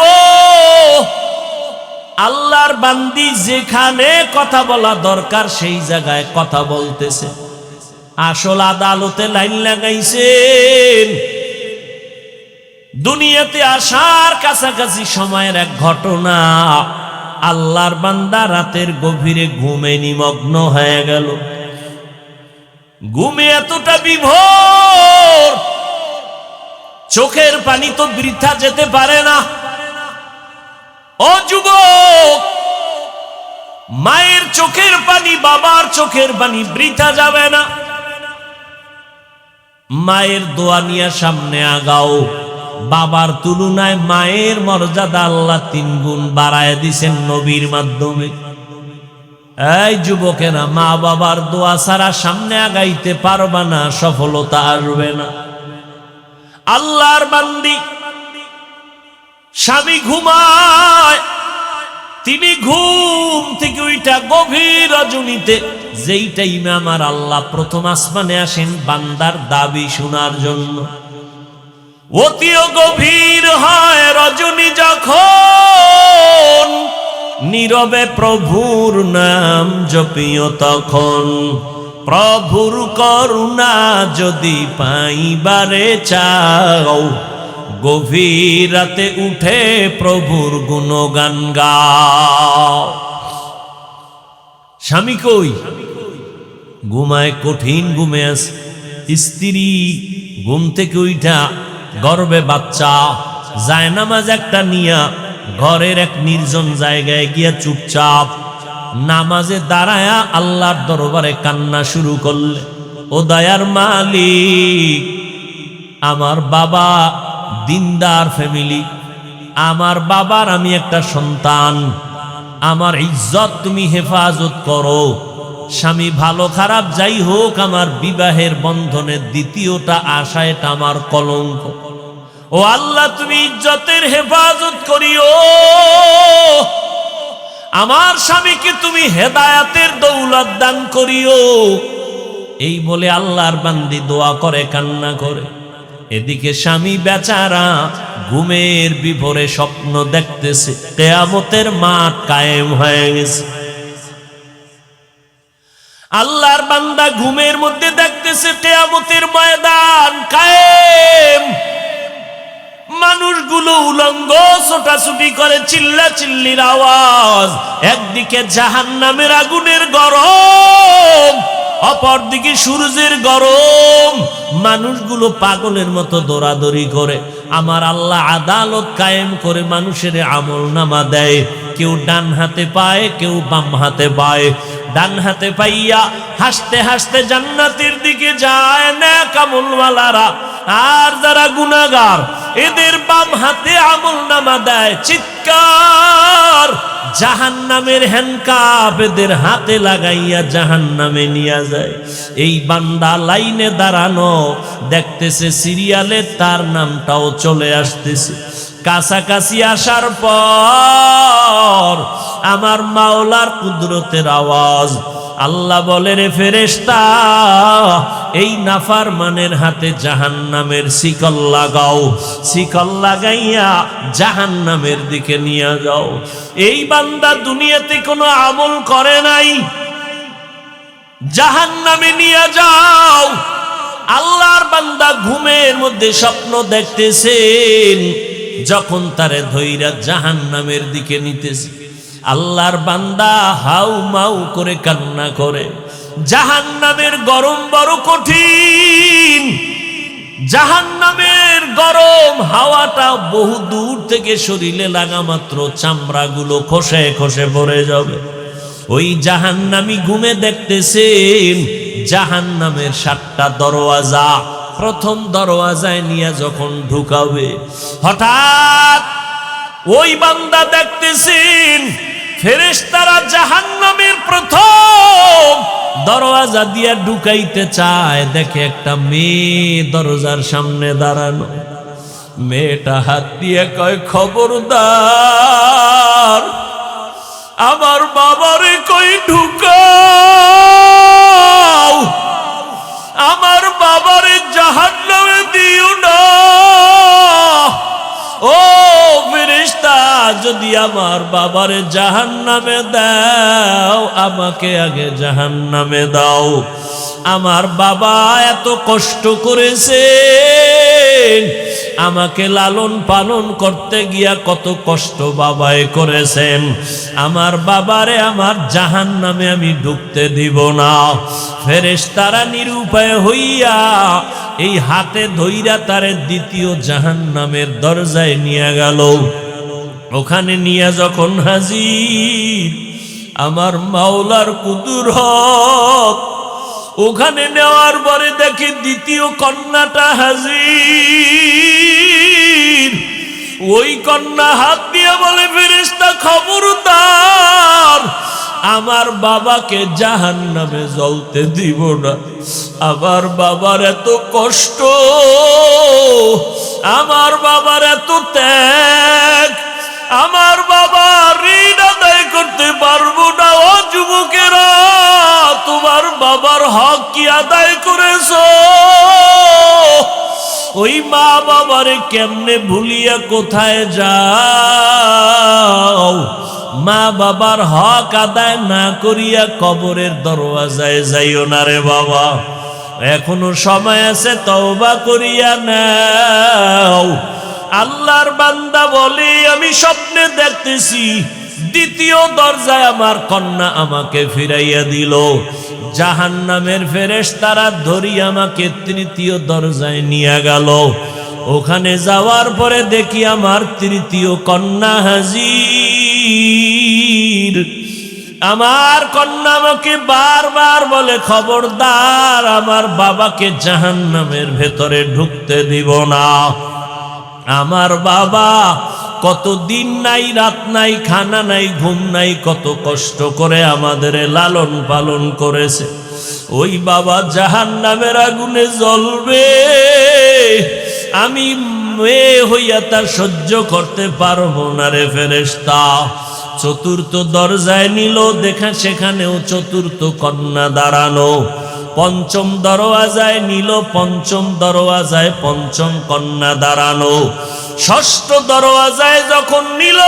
আল্লাহর বান্দি যেখানে কথা বলা দরকার সেই জায়গায় কথা বলতেছে। আসল আদালতে লাইন লাগাইছেন। দুনিয়াতে আসার কাছাকাছি সময়ের এক ঘটনা, আল্লাহর বান্দা রাতের গভীরে ঘুমে নিমগ্ন হয়ে গেল। ঘুমে এতটা বিভোর, চোখের পানি তো বৃথা যেতে পারে না। ও যুবক, মায়ের চোখের পানি, বাবার চোখের পানি বৃথা যাবে না। মায়ের দোয়া নিয়ে সামনে আগাও। বাবার তুলনায় মায়ের মর্যাদা আল্লাহ 3 গুণ বাড়ায় দিছেন নবীর মাধ্যমে। এই যুবকেরা, মা বাবার দোয়া ছাড়া সামনে আগাইতে পারবা না, সফলতা আসবে না। আল্লাহর বান্দি, স্বামী ঘুমায়, তিনি ঘুম থেকে উঠা গভীর রজনীতে, যেই টাইমে আমার আল্লাহ প্রথম আসমানে আসেন বান্দার দাবি শোনার জন্য, অতিও গভীর হয় রজনী যখন, নীরবে প্রভুর নাম জপিও তখন। প্রভুর করুণা যদি পাইবারে চাও, গভীর রাতে উঠে প্রভুর গুণগান গাও। স্বামী কই? ঘুমায়, কঠিন ঘুমে আছে। স্ত্রী ঘুম থেকে উঠা গর্বে বাচ্চা, জায়নামাজ একটা নিয়া ঘরের এক নির্জন জায়গায় গিয়া চুপচাপ নামাজে দাঁড়ায়া আল্লাহর দরবারে কান্না শুরু করলে, ও দয়ার মালিক, আমার বাবা দিনদার ফ্যামিলি, আমার বাবার আমি একটা সন্তান, আমার ইজ্জত তুমি হেফাজত করো। স্বামী ভালো খারাপ যাই হোক, আমার বিবাহের বন্ধনের দ্বিতীয়টা আশা, এটা আমার কলঙ্ক। ও আল্লাহ, তুমি ইজ্জতের হেফাজত করিও। আমার স্বামীকে তুমি হেদায়াতের দৌলত দান করিও। এই বলে আল্লাহর বান্দি দোয়া করে, কান্না করে। এদিকে স্বামী বেচারা ঘুমের বিভোরে স্বপ্ন দেখতেছে, কিয়ামতের মাঠ কায়েম হয়ে গেছে। আল্লাহর বান্দা ঘুমের মধ্যে দেখতেছে কিয়ামতের ময়দান কায়েম। মানুষগুলো উলঙ্গ ছোটাছুটি করে, চিল্লা চিল্লির আওয়াজ। একদিকে জাহান্নামের আগুনের গরম, অপরদিকে সূর্যের গরম। মানুষগুলো পাগলের মতো দৌড়াদৌড়ি করে। আমার আল্লাহ আদালত কায়েম করে মানুষের আমল নামা দেয়। কেউ ডান হাতে পায়, কেউ বাম হাতে পায়। ডান হাতে পাইয়া হাসতে হাসতে জান্নাতের দিকে যায় নেক আমলওয়ালারা, আর যারা গুনাহগার এদের বাম হাতে আমল নামা দেয়। চিৎকার, জাহান্নামের হ্যান্ডকাপ এদের হাতে লাগাইয়া জাহান্নামে নিয়ে যায়। এই বান্দা লাইনে দাঁড়ানো, দেখতেছে সিরিয়ালে তার নামটাও চলে আসতেছে। কাছাকাছি আসার পর আমার মাওলার কুদরতের আওয়াজ। আল্লাহ বলে, রে ফেরেশতা, এই নাফরমানের হাতে জাহান্নামের শিকল লাগাও, শিকল লাগাইয়া জাহান্নামের দিকে নিয়ে যাও। এই বান্দা দুনিয়াতে কোনো আমল করে নাই, জাহান্নামে নিয়ে যাও। আল্লাহর বান্দা ঘুমের মধ্যে স্বপ্ন দেখতেছেন, যখন তারে ধইরা জাহান্নামের দিকে নিতেছে, আল্লাহর বান্দা হাউ মাউ করে কান্না করে। জাহান্নামের গরম বড় কঠিন, জাহান্নামের গরম হাওয়াটা বহু দূর থেকে শরীরে লাগা মাত্র চামড়াগুলো খসে খসে পড়ে যাবে। ওই জাহান্নামী ঘুমে দেখতেছেন জাহান্নামের 7টা দরওয়াজা। প্রথম দরওয়াজায় নিয়ে যখন ঢুকাবে, হঠাৎ ওই বান্দা দেখতেছেন ফেরেশতারা জাহান্নামের প্রথম দরওয়াজা দিয়ে ঢুকাইতে চায়। দেখে একটা মেয়ে দরজার সামনে দাঁড়ানো। মেয়েটা হাত দিয়ে কয়, খবরদার, আমার বাবারে কই ঢুকাও, আমার বাবারে জাহান্নামে দিও না। ও ফেরেশতা, যদি আমার বাবারে জাহান্নামে দাও, আমাকে আগে জাহান্নামে দাও। আমার বাবা এত কষ্ট করেছেন, আমাকে লালন পালন করতে গিয়া কত কষ্ট বাবায় করেছেন। আমার বাবারে আমার জাহান্নামে আমি ঢুকতে দিব না। ফেরেশতারা নিরুপায় হইয়া এই হাতে ধইরা তারে দ্বিতীয় জাহান্নামের দরজায় নিয়ে গেল। ওখানে নিয়ে যখন হাজির আমার মাওলার কুদরত, ওখানে নেওয়ার পরে দেখি দ্বিতীয় কন্যাটা হাজির। ওই কন্যা হাত দিয়ে বলে, ফেরেশতা খবরদার, আমার বাবাকে জাহান্নামে জ্বলতে দিব না। আমার বাবার এত কষ্ট, আমার বাবার এত ত্যাগ, আমার বাবা ঋণ আদায় করতে পারবো না। ও যুবকেরা, তোমার বাবার হক কি আদায় করেছো? ওই মা বাবারে কেমনে ভুলিয়া কোথায় যাও? মা বাবার হক আদায় না করিয়া কবরের দরওয়াজায় যাইও না রে বাবা, এখনো সময় আছে, তওবা করিয়া নাও। আল্লাহর বান্দা বলে, আমি স্বপ্নে দেখতেছি দ্বিতীয় দরজায় আমার কন্যা আমাকে ফিরাইয়া দিল। জাহান্নামের ফেরেশতারা ধরি আমাকে তৃতীয় দরজায় নিয়ে গেল। ওখানে যাওয়ার পরে দেখি আমার তৃতীয় কন্যা হাজির। আমার কন্যা আমাকে বারবার বলে, খবরদার আমার বাবাকে জাহান্নামের ভেতরে ঢুকতে দিব না। আমার বাবা কত দিন নাই, রাত নাই, খানা নাই, ঘুম নাই, কত কষ্ট করে আমাদের লালন পালন করেছে। ওই বাবা জাহান্নামের আগুনে জ্বলবে, আমি মেয়ে হইয়া তা সহ্য করতে পারবো না রে ফেরেশতা। চতুর্থ দরজায় নিল, দেখা সেখানেও চতুর্থ কন্যা দাঁড়ানো। পঞ্চম দরওয়াজায় নিল, পঞ্চম দরওয়াজায় পঞ্চম কন্যা দাঁড়ানো। ষষ্ঠ দরওয়াজায় যখন নিল,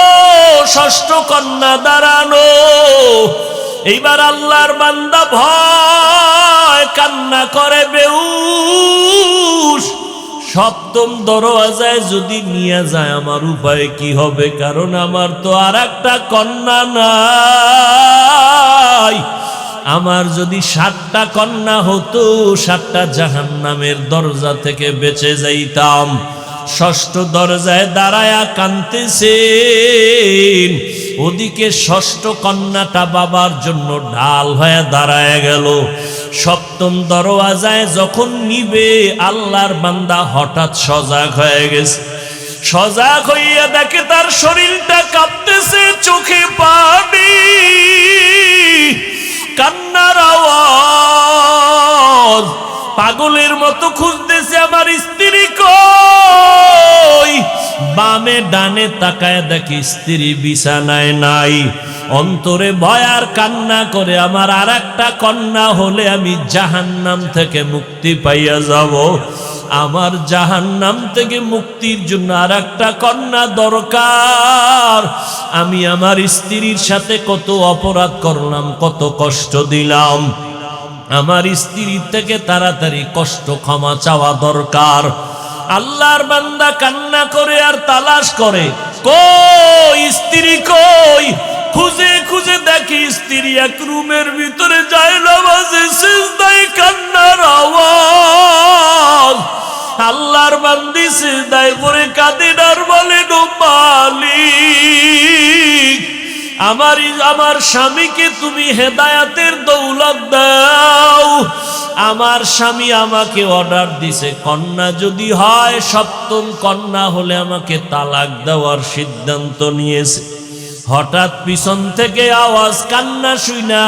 ষষ্ঠ কন্যা দাঁড়ানো। এইবার আল্লাহর বান্দা ভয় কান্না করে বেহুশ। সপ্তম দরওয়াজায় যদি নিয়ে যায় আমার উপায় কি হবে? কারণ আমার তো আর একটা কন্যা নাই। আমার যদি 7টা কন্যা হতো, 7টা জাহান্নামের দরজা থেকে বেঁচে যাইতাম। ষষ্ঠ দরজায় দাঁড়ায়া কাঁদতেছেন, ওদিকে ষষ্ঠ কন্যাটা বাবার জন্য ঢাল হয়ে দাঁড়ায় গেল। সপ্তম দরওয়াজায় যখন নিবে, আল্লাহর বান্দা হঠাৎ সজাগ হয়ে গেছে। সজাগ হইয়া দেখে তার শরীরটা কাঁপতেছে, চোখে পানি, কান্নার আওয়াজ। পাগলের মতো খুঁজতেছে আমার স্ত্রী কই। বামে ডানে তাকায় দেখি স্ত্রী বিছানায় নাই। অন্তরে ভয় আর কান্না করে, আমার আর একটা কন্যা হলে আমি জাহান্নাম থেকে মুক্তি পাইয়া যাব। আমার জাহান্নাম থেকে মুক্তির জন্য আর একটা কন্যা দরকার। আমি আমার স্ত্রীর সাথে কত অপরাধ করলাম, কত কষ্ট দিলাম। আমার স্ত্রীর থেকে তাড়াতাড়ি কষ্ট ক্ষমা চাওয়া দরকার। আল্লাহর বান্দা কান্না করে আর তালাশ করে, কই স্ত্রী কই। খুঁজে খুঁজে দেখি স্ত্রী এক রুমের ভিতরে যায় নামাজে সিজদায়, কান্নার আওয়াজ। আল্লাহর বান্দি সিজদায় পড়ে কাঁদেন আর বলেন, ও মালিক, আমার স্বামীকে তুমি হেদায়াতের দৌলত দাও। আমার স্বামী আমাকে অর্ডার দিছে, কন্যা যদি হয়, সপ্তম কন্যা হলে আমাকে তালাক দেওয়ার সিদ্ধান্ত নিয়েছে। হঠাৎ পিছন থেকে আওয়াজ, কান্না শুইনা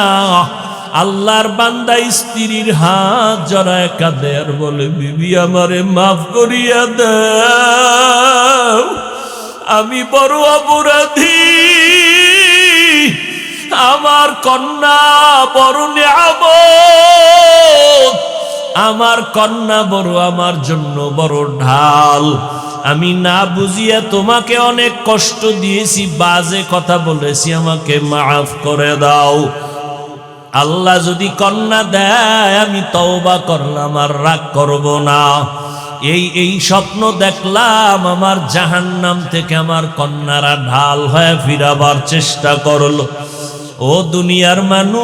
আল্লাহর বান্দা স্ত্রীর হাত জড়ায় কাঁদে আর বলে, বিবি আমারে মাফ করিয়া দাও, আমি বড় অপরাধী। আমার কন্যা বড় নিয়ামত, আমার কন্যা বড় আমার জন্য বড় ঢাল। আমি না বুঝিয়া তোমাকে অনেক কষ্ট দিয়েছি, বাজে কথা বলেছি, আমাকে মাফ করে দাও। আল্লাহ যদি কন্যা দেয় আমি তওবা করলাম, আর রাগ করব না। এই স্বপ্ন দেখলাম, আমার জাহান্নাম থেকে আমার কন্যারা ঢাল হয়ে ফিরাবার চেষ্টা করলো। ও দুনিয়ার মানুষ,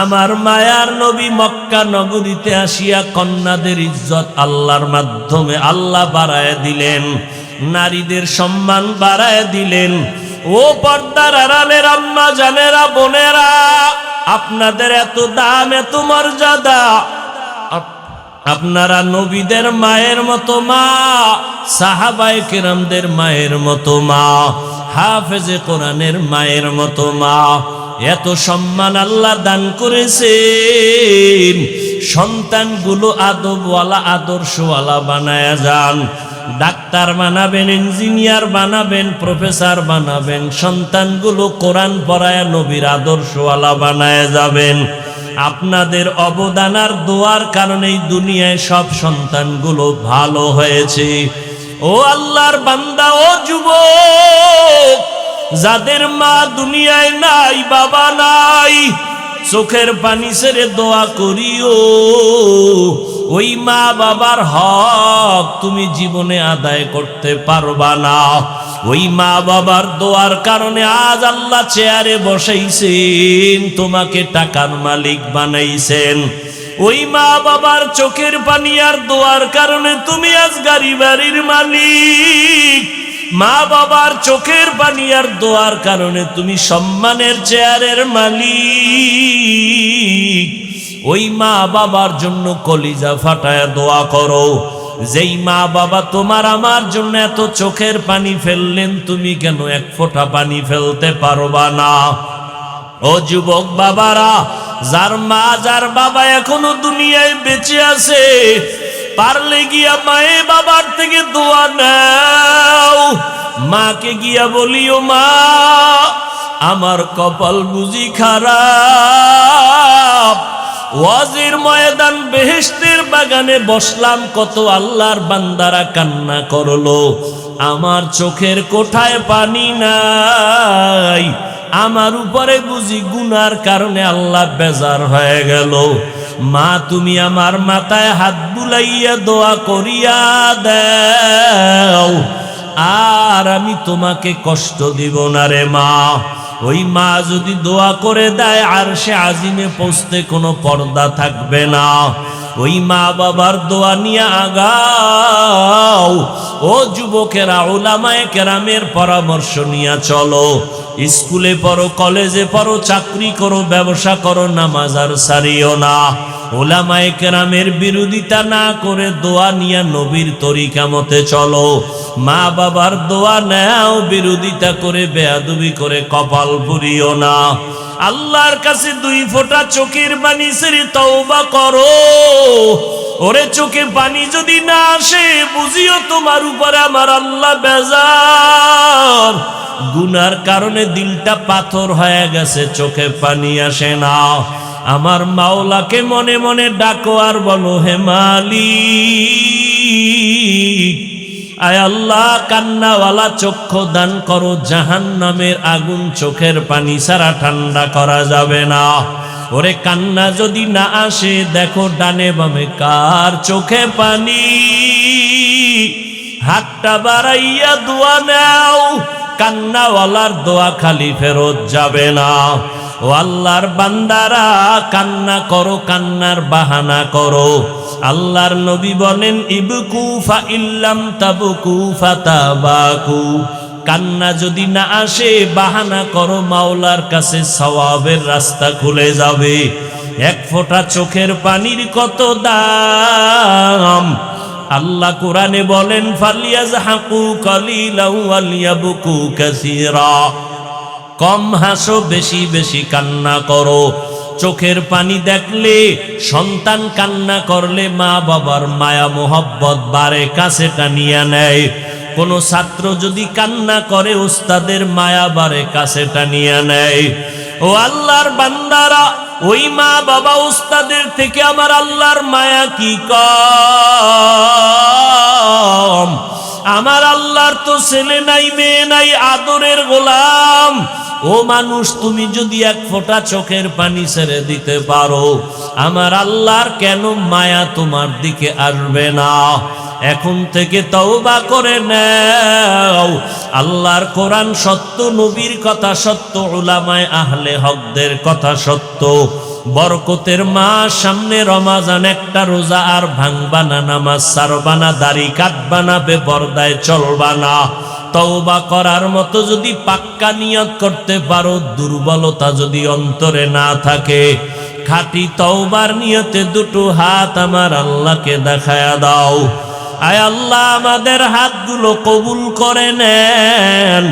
আমার মায়ার নবী মক্কা নগরীতে আসিয়া কন্যাদের ইজ্জত আল্লাহর মাধ্যমে আল্লাহ বাড়ায় দিলেন, নারীদের সম্মান বাড়ায় দিলেন। ও পর্দার আড়ালের আম্মা জানেরা, বোনেরা, আপনাদের এত দাম, এত মর্যাদা। আপনারা নবীদের মায়ের মতো মা, সাহাবায়ে কেরামদের মায়ের মতো মা, হাফেজে কোরআনের মায়ের মতো মা। এত সম্মান আল্লাহ দান করেছেন। সন্তানগুলো আদবওয়ালা, আদর্শওয়ালা বানায়া যান। ডাক্তার বানাবেন, ইঞ্জিনিয়ার বানাবেন, প্রফেসর বানাবেন। সন্তানগুলো কোরআন পড়ায়া নবীর আদর্শওয়ালা বানায়া যাবেন। আপনাদের অবদান আর দোয়ার কারণেই দুনিয়ায় সব সন্তানগুলো ভালো হয়েছে। ও আল্লাহর বান্দা, ও যুবক, যাদের মা দুনিয়ায় নাই, বাবা নাই, চোখের পানি ছেড়ে দোয়া করিও। ওই মা বাবার হক তুমি জীবনে আদায় করতে পারবা না। ওই মা বাবার দোয়ার কারণে আজ আল্লাহ চেয়ারে বসাইছেন, তোমাকে টাকার মালিক বানাইছেন। ওই মা বাবার চোখের পানি আর দোয়ার কারণে তুমি আজ গাড়ি বাড়ির মালিক। মা বাবার চোখের পানি আর দোয়ার কারণে তুমি সম্মানের চেয়ারের মালিক। ওই মা বাবার জন্য কলিজা ফাটায় দোয়া করো। যেই মা বাবা তোমার আমার জন্য এত চোখের পানি ফেললেন, তুমি কেন এক ফোঁটা পানি ফেলতে পারবা না? ও যুবক বাবারা, যার মা যার বাবা এখনো দুনিয়ায় বেঁচে আছে, পারলে গিয়া মায়ে বাবার থেকে দোয়া নাও। মাকে গিয়া বলিও, মা আমার কপাল বুঝি খারাপ, ওয়াজের ময়দান বেহেশতের বাগানে বসলাম, কত আল্লাহর বান্দারা কান্না করলো, আমার চোখের কোঠায় পানি নাই, আমার উপরে বুঝি গুনার কারণে আল্লাহ বেজার হয়ে গেল। মা তুমি আমার মাথায় হাত বুলাইয়া দোয়া করিয়া দাও, আর আমি তোমাকে কষ্ট দিব না রে মা। ওই মা যদি দোয়া করে দেয়, আরশে আজিমে পৌঁছতে কোনো পর্দা থাকবে না। ওই মা বাবার দোয়া নিয়ে আগাও। ও যুবকেরা, উলামায়ে কেরামের পরামর্শ নিয়ে চলো। স্কুলে পড়ো, কলেজে পড়ো, চাকরি করো, ব্যবসা করো, নামাজ আর সারিও না। উলামায়ে কেরামের বিরোধিতা না করে দোয়া নিয়ে নবীর তরিকা মতে চলো। মা বাবার দোয়া নাও, বিরোধিতা করে বেয়াদবি করে কপাল পুরিও না। আল্লাহর কাছে দুই ফোঁটা চোখের পানি ছেড়ে তওবা করো। ওরে চোখে পানি যদি না আসে, বুঝিও তোমার উপরে আমার আল্লাহ বেজার। গুনার কারণে দিলটা পাথর হয়ে গেছে, চোখে পানি আসে না। আমার মাওলাকে মনে মনে ডাকো আর বলো, হে মালিক, আয় আল্লাহ, কান্নাওয়ালা চক্ষু দান করো। জাহান্নামের আগুন চোখের পানি ছাড়া ঠান্ডা করা যাবে না। ওরে কান্না যদি না আসে, দেখো ডানে বামে কার চোখে পানি, হাতটা বাড়াইয়া দোয়া নাও। কান্নাওয়ালার দোয়া খালি ফেরত যাবে না। ও আল্লাহর বান্দারা, কান্না করো, কান্নার বাহানা করো। আল্লাহর নবী বলেন, ইবকু ফা ইল্লাম তাবকু ফাতাবাকু। কান্না যদি না আসে, বাহানা করো, মাওলার কাছে সওয়াবের রাস্তা খুলে যাবে। এক ফোঁটা চোখের পানির কত দাম! আল্লাহ কোরআনে বলেন, ফালিয়াজহাকু কালিলাও ওয়ালিয়াবকু কাসীরা। কম হাসো, বেশি বেশি কান্না করো। চোখের পানি দেখলে, সন্তান কান্না করলে মা বাবার মায়া মোহব্বত বাড়ে, কাছে টানিয়া নেয়। কোন ছাত্র যদি কান্না করে, উস্তাদের মায়া বাড়ে, কাছে টানিয়া নেয়। ও আল্লাহর বান্দারা, ওই মা বাবা উস্তাদের থেকে আমার আল্লাহর মায়া কি কম? আমার আল্লাহর তো ছেলে নাই, মেয়ে নাই, আদরের গোলাম। ও মানুষ, তুমি যদি এক ফোঁটা চোখের পানি ছেড়ে দিতে পারো, আমার আল্লাহর কেন মায়া তোমার দিকে আসবে না? এখন থেকে তওবা করে নাও। আল্লাহর কোরআন সত্য, নবীর কথা সত্য, উলামায়ে আহলে হকদের কথা সত্য। বরকতের মাস সামনে, রমাজান, একটা রোজা আর ভাঙবা না, নামাজ ছাড়বা না, দাড়ি কাটবা না, বেপরদায় চলবা না। তওবা করার মতো যদি পাক্কা নিয়ত করতে পারো, দুর্বলতা যদি অন্তরে না থাকে, খাঁটি তওবার নিয়তে দুটো হাত আমার আল্লাহকে দেখায়া দাও। আয় আল্লাহ, আমাদের হাতগুলো কবুল করে নেন,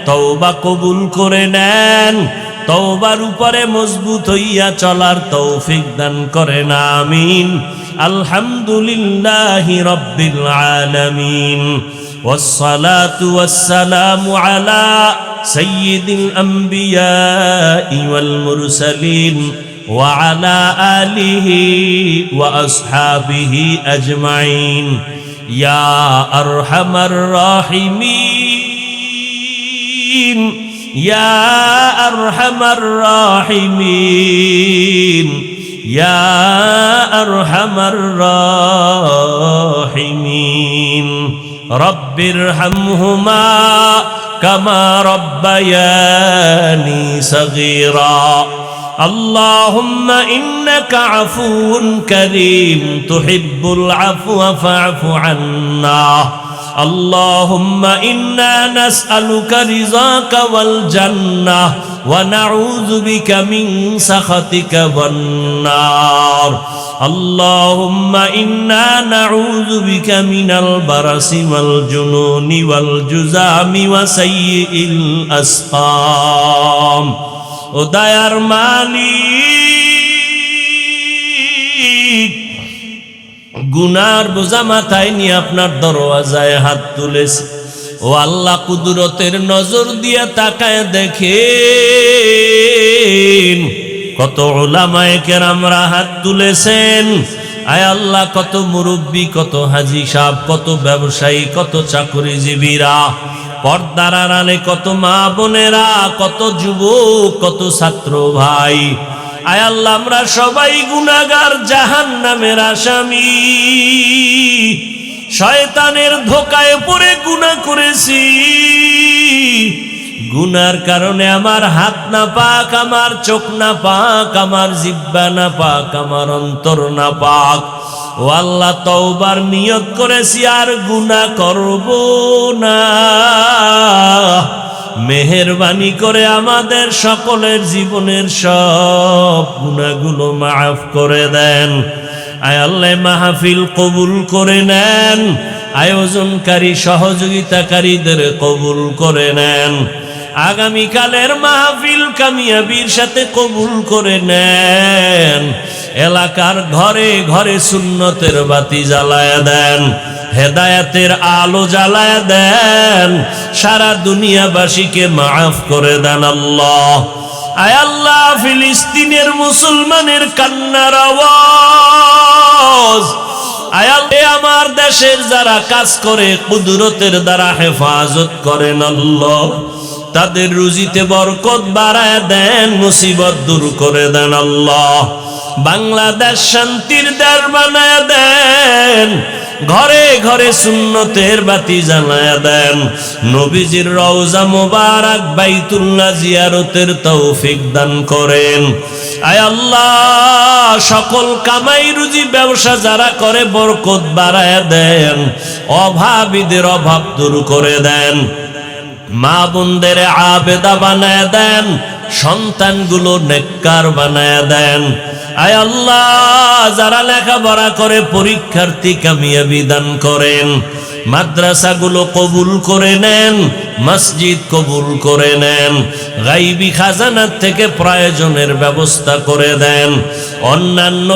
তওবা কবুল করে নেন। তওবার উপরে মজবুত হইয়া চলার তৌফিক দান করেন, আমিন। আলহামদুলিল্লাহি রাব্বিল আলামিন। والصلاة والسلام على سيد الأنبياء والمرسلين وعلى آله وأصحابه أجمعين يا أرحم الراحمين يا أرحم الراحمين يا أرحم الراحمين رب ارحمهما كما ربياني صغيرا اللهم إنك عفو كريم تحب العفو فاعف عنا اللهم إنا نسألك رضاك والجنة ونعوذ بك من سخطك والنار اللهم إنا نعوذ بك من البرص والجنون والجذام وسيء الأسقام ও দয়ার মালিক গুনার বোঝা মাথায় নিয়ে আপনার দরওয়াজায় হাত তুলেছে ও আল্লাহ কুদরতের নজর দিয়ে তাকায় দেখেন কত উলামায়ে কেরামরা হাত তুলেছেন আয় আল্লাহ কত মুরব্বী কত হাজী সাহেব কত ব্যবসায়ী কত চাকরিজীবীরা পর্দার আড়ালে কত মা বোনেরা কত যুবক কত ছাত্র ভাই আয় আল্লাহ আমরা সবাই গুনাহগার জাহান্নামের আসামি শয়তানের ধোঁকায় পড়ে গুনাহ করেছি গুনার কারণে আমার হাত না পাক আমার চোখ না পাক আমার জিহ্বা না পাক আমার অন্তর না পাক ও আল্লাহ তওবার নিয়ত করেছি আর গুনাহ করব না মেহেরবানি করে আমাদের সকলের জীবনের সব গুনাহগুলো মাফ করে দেন আয় আল্লাহ মাহফিল কবুল করে নেন আয়োজনকারী সহযোগিতাকারীদের কবুল করে নেন আগামীকালের মাহফিল কামিয়াবির সাথে কবুল করে নেন এলাকার ঘরে ঘরে সুন্নতের বাতি জ্বালায়া দেন হেদায়েতের আলো জ্বালায়া দেন সারা দুনিয়াবাসীকে মাফ করে দেন আল্লাহ আয় আল্লাহ ফিলিস্তিনের মুসলমানের কান্নার আওয়াজ আয় আল্লাহ আমার দেশের যারা কাজ করে কুদরতের দ্বারা হেফাজত করেন আল্লাহ তাদের রুজিতে বরকত বাড়ায় দেন মুসিবত দূর করে দেন আল্লাহ বাংলাদেশ শান্তির দেশ বানায় দেন ঘরে ঘরে সুন্নতের বাতি জ্বালায়া দেন নবীজির রওজা মোবারক বাইতুল্লাহ জিয়ারতের তৌফিক দান করেন আয় আল্লাহ সকল কামাই রুজি ব্যবসা যারা করে বরকত বাড়ায় দেন অভাবীদের অভাব দূর করে দেন মা বোনদের আবেদা বানায় দেন সন্তানগুলো নেককার বানায় দেন আয় আল্লাহ যারা লেখাপড়া করে পরীক্ষার্থী কামিয়াবি দান করেন মাদ্রাসাগুলো কবুল করে নেন মসজিদ কবুল করে নেন গায়বী খাজানার থেকে প্রয়োজনের ব্যবস্থা করে দেন অন্যান্য